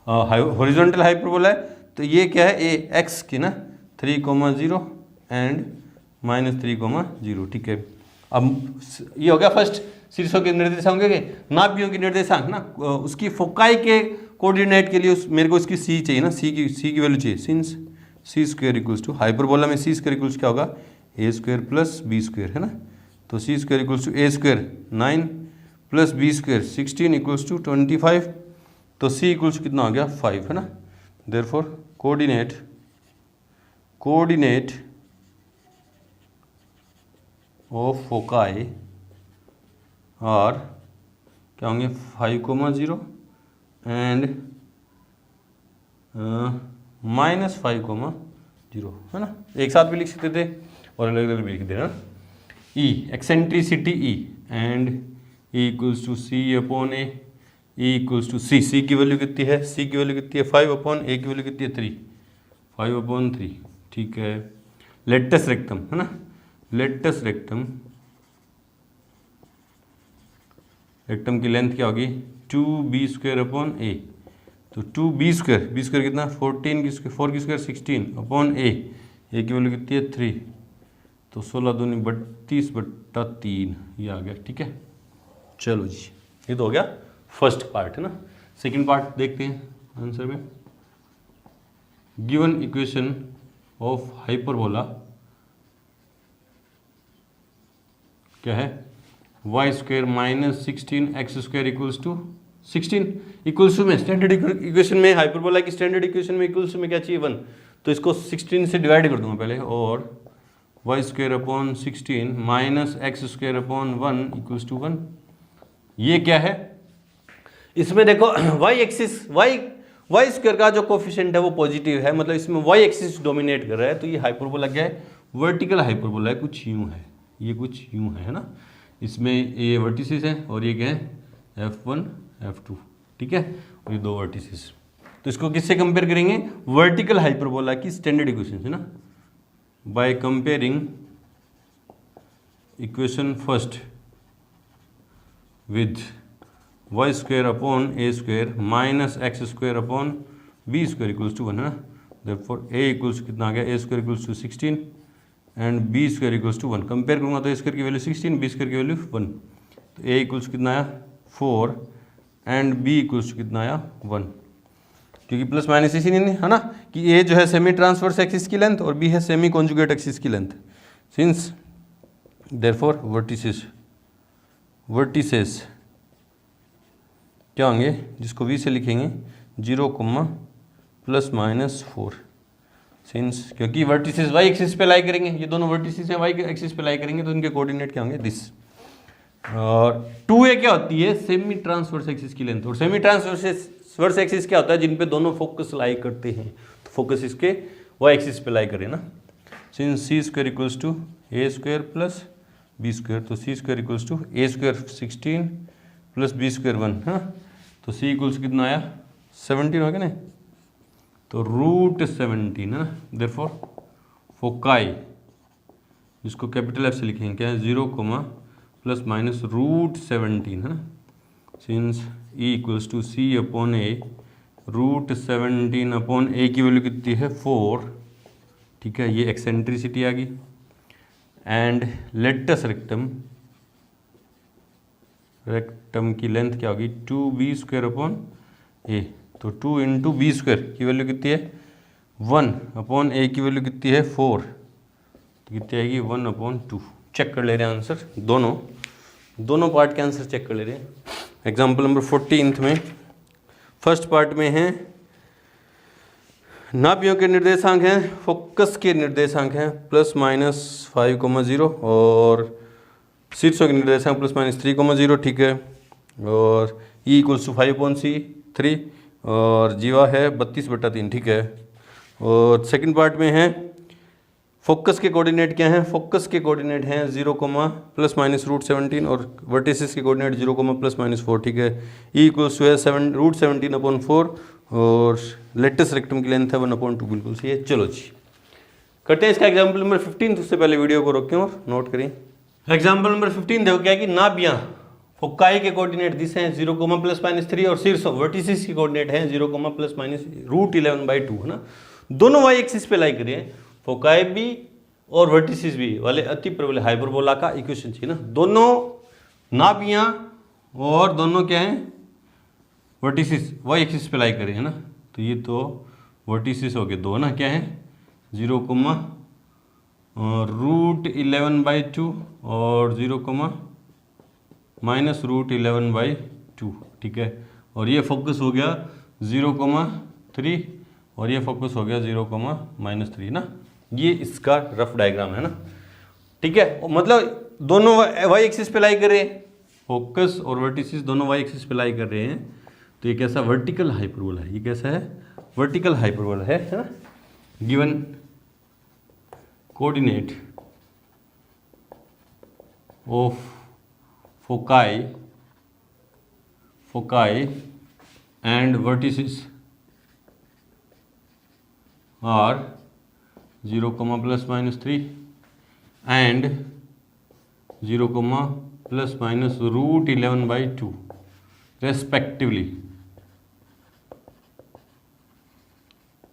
हॉरिजॉन्टल हाइपरबोला है तो ये क्या है ए एक्स की ना 3,0 एंड -3,0, ठीक है। अब ये हो गया फर्स्ट, शीर्षों के निर्देशांक के नाभियों की निर्देशांक ना, उसकी फोकाई के कोऑर्डिनेट के लिए मेरे को इसकी सी चाहिए ना, सी की वैल्यू चाहिए, since C square equals to hyperbola में सी स्क्वायर इक्वल्स क्या होगा A square plus B square है ना, तो C square equals to A square 9 plus B square 16 equals to 25, तो सी इक्वल्स कितना हो गया 5 है ना, देयरफॉर कोऑर्डिनेट ऑफ फोकाई और क्या होंगे 5,0 एंड -5,0 है ना, एक साथ भी लिख सकते थे और अलग अलग भी लिख देना। E eccentricity E and E equals to C upon A, E equals to C की वैल्यू कितनी है, सी की वैल्यू कितनी है 5 अपॉन ए की वैल्यू कितनी है 3, 5/3, ठीक है। लेटस रेक्टम है ना, लेटस रेक्टम की लेंथ क्या होगी 2b स्क्वायर अपॉन ए, तो 2b स्क्वायर कितना 14 की स्क्वायर 4 की स्क्वायर 16 अपॉन ए की वैल्यू कितनी है 3, तो 16 दूनी 32/3 ये आ गया, ठीक है। चलो जी, ये तो हो गया फर्स्ट पार्ट है ना। सेकंड पार्ट देखते हैं आंसर में, गिवन इक्वेशन ऑफ हाइपरबोला क्या है y square minus 16 x square equals to 16 equals to में स्टैंडर्ड इक्वेशन में हाइपरबोला की स्टैंडर्ड इक्वेशन में इक्वल्स टू में क्या चाहिए 1, तो इसको 16 से डिवाइड कर दूंगा पहले, और y square upon 16 minus x square upon 1 equals to 1। ये क्या है, इसमें देखो वाई एक्सिस वाई स्क्वायर का जो कोफिशिएंट है वो पॉजिटिव है, मतलब इसमें वाई एक्सिस डोमिनेट कर रहा है, तो ये हाइपरबोला क्या है, वर्टिकल हाइपरबोला है, कुछ यूं है, ये कुछ यूं है ना। इसमें ये वर्टिसेस हैं और ये क्या है F1 F2, ठीक है, और ये दो वर्टिसेस। तो इसको किससे कंपेयर करेंगे, वर्टिकल हाइपरबोला की स्टैंडर्ड इक्वेशन से ना, by comparing equation first with Y square upon A square minus x square upon B square equals to 1 है ना। देयरफॉर ए इक्वल्स कितना आ गया, A square equals to 16 and B square equals to 1। Compare करूंगा तो ए square की value 16, B square की value 1, तो ए इक्वल्स कितना आया 4 एंड बी इक्वल्स टू कितना आया 1, क्योंकि प्लस माइनस इसी नहीं है ना, कि ए जो है सेमी ट्रांसवर्स एक्सिस की लेंथ और बी है सेमी कॉन्जुगेट एक्सिस की लेंथ। सिंस देयरफॉर वर्टिसेस क्या होंगे, जिसको वी से लिखेंगे 0, प्लस माइनस 4, सिंस क्योंकि वर्टिसेस वाई एक्सिस पे लाई करेंगे, ये दोनों वर्टिसेस हैं वाई एक्सिस पे लाई करेंगे, तो इनके कोऑर्डिनेट क्या होंगे दिस। और 2a क्या होती है, सेमी ट्रांसवर्स एक्सिस की लेंथ, और सेमी ट्रांसवर्स एक्सिस क्या होता है, जिन पे दोनों फोकस लाई करते हैं, तो फोकस इसके वाई एक्सिस पे लाई करें ना। Since C square equals to A square plus B square, तो C square equals to A square 16 plus B square 1, हाँ, तो सी इक्वल्स कितना आया 17 हो गया ना, तो रूट 17 है ना। देयरफॉर फोकाई, जिसको कैपिटल एफ से लिखेंगे क्या है 0, प्लस माइनस रूट 17 है ना। Since E equals to C upon A, root 17 upon A की वैल्यू कितनी है 4, ठीक है, ये एक्सेंट्रिसिटी आ गई। एंड लेटस रेक्टम की लेंथ क्या होगी 2b स्क्वायर अपॉन ए, तो 2 इंटू बी स्क्वायर की वैल्यू कितनी है 1 अपॉन ए की वैल्यू कितनी है 4, तो कितनी आएगी 1 अपॉन 2। चेक कर ले रहे हैं आंसर, दोनों पार्ट के आंसर चेक कर ले रहे हैं। एग्जाम्पल नंबर 14 में फर्स्ट पार्ट में है नाभियों के निर्देशांक हैं, फोकस के निर्देशांक हैं प्लस माइनस 5,0 और शीर्षों के निर्देशांक प्लस माइनस 3,0, ठीक है, और ई इक्वल्स टू 5/3 और जीवा है 32/3, ठीक है। और सेकंड पार्ट में है फोकस के कोऑर्डिनेट क्या हैं, फोकस के कोऑर्डिनेट हैं 0, प्लस माइनस रूट 17 और वर्टिसेस के कोऑर्डिनेट 0, प्लस माइनस 4, ठीक है। ई इक्वल्स टू है रूट 17/4 और लेटेस्ट रेक्टम की लेंथ है 1/2, बिल्कुल सही है। चलो जी करते हैं इसका एग्जाम्पल नंबर 15। उससे पहले वीडियो को रोकें और नोट करें। एग्जाम्पल नंबर 15 देखो क्या है कि नाभियां फोकाई के कोऑर्डिनेट दिस हैं 0, प्लस माइनस 3 और शीर्षों वर्टिसेस की कोऑर्डिनेट हैं 0, प्लस माइनस रूट 11/2 है ना। दोनों वाई एक्सिस पे लाई करें, फोकाई भी और वर्टिसेस भी वाले अति प्रबल हाइपरबोला का इक्वेशन चाहिए ना। दोनों नाभियां और दोनों क्या हैं वर्टिसेस वाई एक्सिस पे लाई करें है ना, तो ये तो वर्टिसेस हो गए दो ना, क्या है 0, रूट 11/2 और 0, माइनस रूट 11/2, ठीक है। और ये फोकस हो गया 0,3 और ये फोकस हो गया 0,-3 ना। ये इसका रफ डायग्राम है ना, ठीक है। मतलब दोनों वाई एक्सिस पे लाई कर रहे हैं, फोकस और वर्टिसेस दोनों वाई एक्सिस पे लाई कर रहे हैं, तो ये कैसा वर्टिकल हाइपरबोला है, ये कैसा है वर्टिकल हाइपरबोला है ना। Given coordinate of foci and vertices are 0, plus minus 3 and 0, plus minus root 11/2 respectively,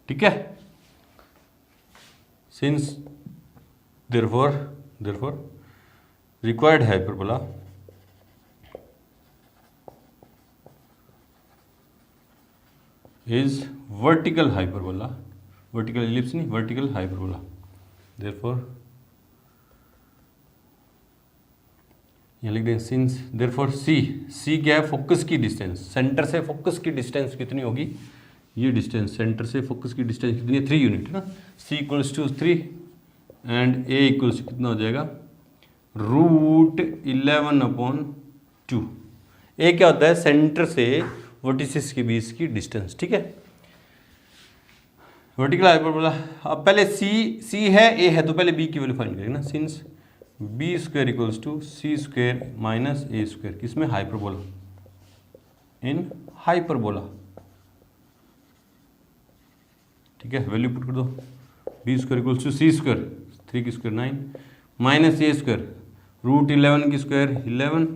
ठीक है। Since therefore required hyperbola is vertical hyperbola, vertical ellipse नहीं vertical hyperbola, therefore यहाँ लिख दें सिंस देयरफॉर सी क्या है, फोकस की डिस्टेंस, सेंटर से फोकस की डिस्टेंस कितनी होगी, ये डिस्टेंस सेंटर से फोकस की डिस्टेंस कितनी है, 3 यूनिट है ना, C equals to 3 and A equals कितना हो जाएगा √11/2। ए क्या होता है, सेंटर से वर्टिसेस के बीच की डिस्टेंस, ठीक है। वर्टिकल हाइपरबोला, अब पहले सी है ए है तो पहले बी की वैल्यू फाइंड करेंगे ना, since b square equals to c square minus a square, किसमें, हाइपरबोला, इन हाइपरबोला, ठीक है। वैल्यू पुट कर दो, b square equals to c square 3 की स्क्वायर 9 माइनस ए स्क्वायर √11 की स्क्वायर 11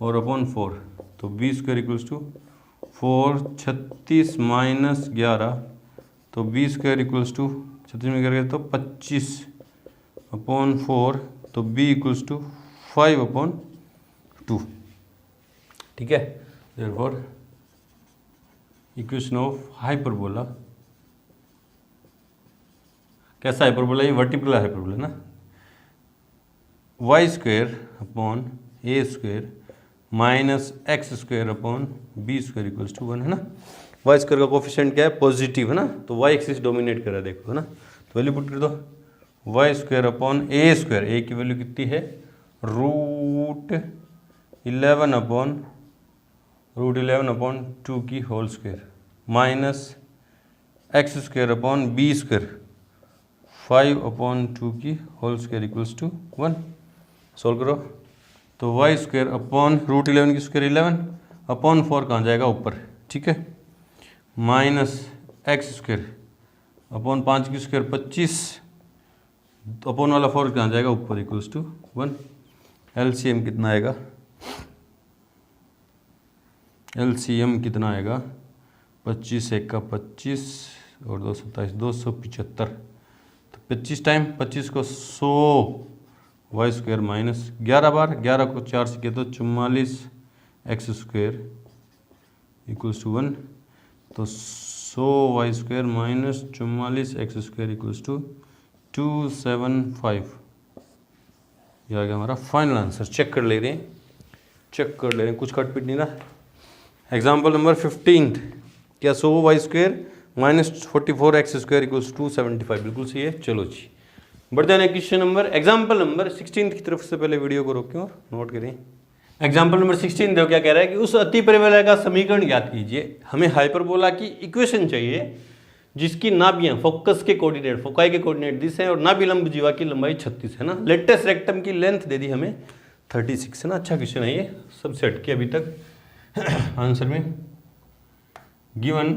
और अपॉन 4, तो b square equals to 4 36 minus 11, तो बी स्क्वायर इक्वल्स टू 36 में करेंगे तो 25 अपॉन 4, तो बी इक्वल्स टू 5/2, ठीक है। देयरफॉर इक्वेशन ऑफ हाइपरबोला, कैसा हाइपरबोला, ये वर्टिकल हाइपरबोला ना, y square upon A square minus x square upon B square equals to 1 है ना। y स्क्वायर का कोफिशिएंट क्या है, पॉजिटिव है ना, तो y एक्सिस डोमिनेट कर रहा है, देखो है ना, तो वैल्यू पुट कर दो, y square upon A square, a की वैल्यू कितनी है √11/2 की whole square minus x square upon B square 5/2 की whole square equals to 1। Solve करो तो y स्क्वायर अपॉन √11 की स्क्वायर 11 अपॉन 4 कहाँ जाएगा, ऊपर, ठीक है, माइनस एक्स स्क्वायर अपॉन 5 की स्क्वायर 25 अपॉन वाला 4 कहाँ जाएगा, ऊपर, इक्वल्स टू 1। एलसीएम कितना आएगा, एलसीएम कितना आएगा, 25 1 का 25 और 2 27 275, तो 25 टाइम 25 को 100 वाई स्क्वायर माइनस 11 बार, 11 को 4 से किया तो 44 एक्स स्क्वायर इक्वल्स टू 1, तो 100 y square minus 44 x square equals to 275, ये आ गया हमारा फाइनल आंसर। चेक कर ले रहे हैं, कुछ कट पिट नहीं रहा। एग्जाम्पल नंबर 15, क्या 100 y square minus 44 x square equals 275, बिल्कुल सही है। चलो जी बढ़ते हैं क्वेश्चन नंबर, एग्जाम्पल नंबर 16 की तरफ से पहले वीडियो को रोकें और नोट करें। एग्जाम्पल नंबर 16 देखो क्या कह रहा है कि उस अति परिवलय का समीकरण ज्ञात कीजिए। हमें हाइपरबोला की इक्वेशन चाहिए जिसकी नाभियां फोकस के कोऑर्डिनेट, फोकाई के कोऑर्डिनेट दिस है और नाभि लंब जीवा की लंबाई 36 है ना। लेटेस्ट रेक्टम की लेंथ दे दी हमें 36 है ना। अच्छा क्वेश्चन है ये, सबसे हटके अभी तक आंसर में given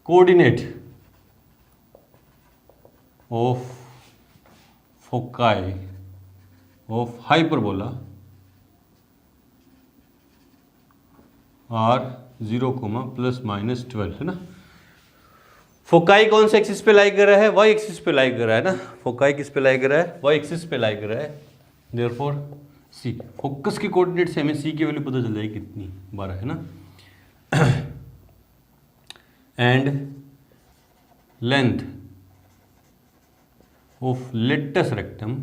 coordinate of foci of hyperbola are 0, ±12 है ना। फोकाई कौन से एक्सिस पे लाई कर रहा है, वाई एक्सिस पे लाई कर रहा है ना। फोकाई किस पे लाई कर रहा है, वाई एक्सिस पे लाई कर रहा है। देयरफॉर सी, फोकस के कोऑर्डिनेट से हमें सी की वैल्यू पता चल जाएगी कितनी, 12 है ना। And length of latus rectum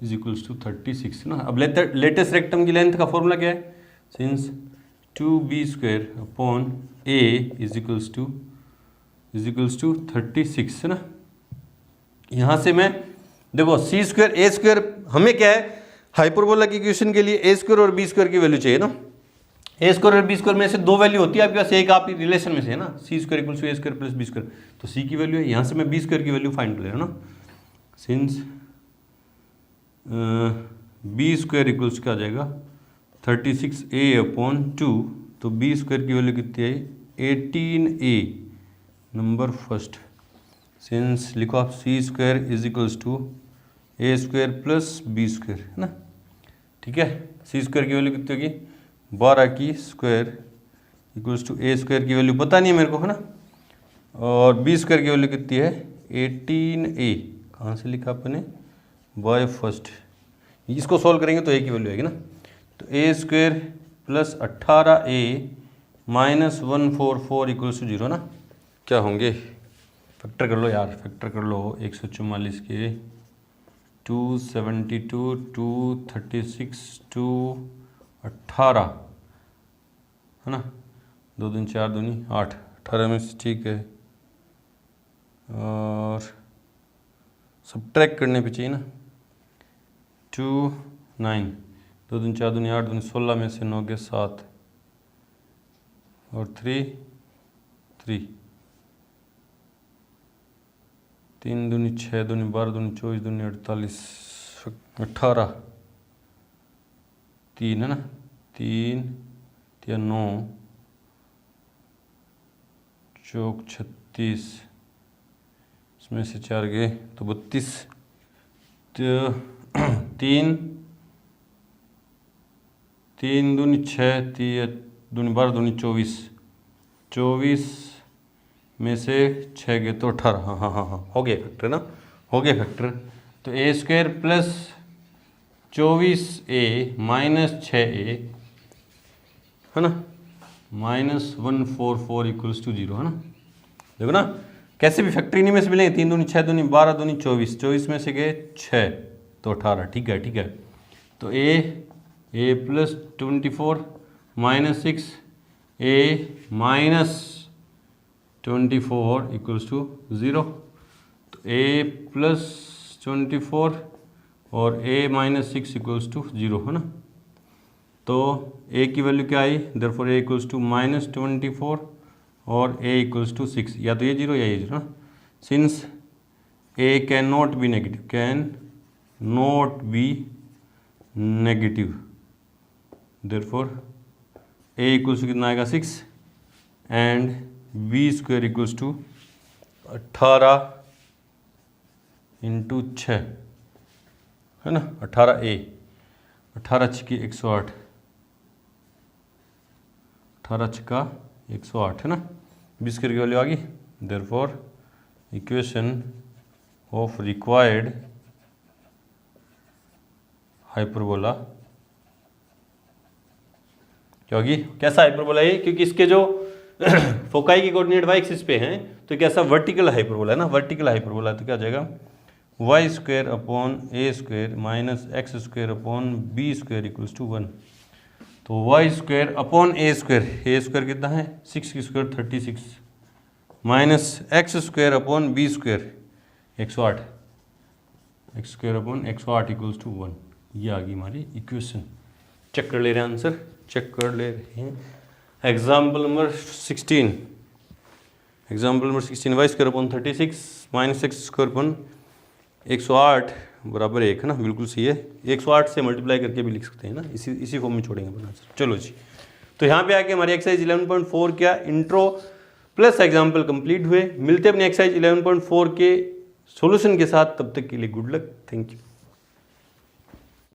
is equals to 36 ना। अब लेटेस्ट रेक्टम की लेंथ का फॉर्मूला क्या है, since 2b² upon a is equals to 36 है ना। यहाँ से मैं देखो c² a² हमें क्या है, हाइपरबोला की इक्वेशन के लिए a² और b² की वैल्यू चाहिए ना। a² और b² में से दो वैल्यू होती है आपके पास, एक आप रिलेशन में से है ना, c² equals to a² plus b², तो c की वैल्यू है। यहाँ से मैं b² की वैल्यू फाइंड कर ले रहा हूँ ना। सिंस b² इक्वल्स क्या आ जाएगा 36a अपॉन 2, तो b² की वैल्यू कितनी है 18a नंबर फर्स्ट। सिंस लिखो आप c² is equals to a² plus b² है ना, ठीक है। c² की वैल्यू कितनी होगी 12 की स्क्वायर इक्वल्स टू a² की वैल्यू पता नहीं है मेरे को है ना, और b² की वैल्यू कितनी है 18a, कहाँ से लिखा अपने बाय फर्स्ट। इसको सॉल्व करेंगे तो a की वैल्यू आएगी ना, तो a² plus 18a minus 144 equals to 0 ना। क्या होंगे फैक्टर कर लो यार, फैक्टर कर लो 144 के 272 236 218 है ना, 2 दूनी 4 दूनी 8, 18 में से ठीक है। और सब्ट्रैक्ट करने पे चाहिए ना, 2 9, 2 दूनी 4 दूनी 8 दूनी 16 में से 9 के 7 और 3 3, 3 दूनी 6 दूनी 12 दूनी 24 दूनी 48 18, 3 है ना, 3 या 9 चौक 36, इसमें से 4 गए तो 32, तो 3 दूनी 6 3 दूनी 12 दूनी 24, 24 में से 6 गए तो 18, हाँ हाँ हाँ हाँ हो गया फैक्टर ना, हो गया फैक्टर। तो ए square plus 24a minus 6a है ना, माइनस 144 इक्वल्स टू 0 है ना। देखो ना कैसे भी फैक्टर इन्हीं में से मिलेंगे, 3 दूनी 6 दूनी 12 दूनी 24, 24 में से गए 6 तो 18, ठीक है ठीक है। तो a plus 24 minus 6 a minus 24 equals to 0। तो a प्लस 24 और a माइनस 6 इक्वल्स टू 0 है ना। तो a की वैल्यू क्या आई, therefore a equals to minus 24 और a इक्वल्स टू 6, या तो ये 0 या ये 0 ना। Since a can not be negative, can not be negative, therefore a equals to कितना आएगा 6 and b square equals to 18 into 6 है ना, 18a, 18 छक्के 108, 18 छक्का 108 है ना, b स्क्वायर की वैल्यू आ गई। Therefore equation of required hyperbola क्या होगी, कैसा हाइपरबोला है, क्योंकि इसके जो फोकाई की कोऑर्डिनेट y एक्सिस पे हैं तो कैसा वर्टिकल हाइपरबोला है ना, वर्टिकल हाइपरबोला। तो क्या हो जाएगा y square upon A square minus x square upon B square equals to 1। तो वाई स्क्वायर अपॉन ए स्क्वायर कितना है 6 की square 36 minus x square upon B square 108, x square upon 108 equals to 1। ये आ गई हमारी इक्वेशन। चेक कर ले रहे हैं आंसर, चेक कर ले रहे हैं। Example number 16, example number 16 y square upon 36 minus x square upon 108 बराबर 1 है ना, बिल्कुल सही है। 108 से मल्टीप्लाई करके भी लिख सकते हैं ना, इसी फॉर्म में छोड़ेंगे अपना आंसर। चलो जी, तो यहाँ पे आके हमारी एक्सरसाइज 11.4 क्या इंट्रो प्लस एग्जाम्पल कंप्लीट हुए। मिलते हैं अपने एक्सरसाइज 11.4 के सॉल्यूशन के साथ, तब तक के लिए गुड लक, थैंक यू।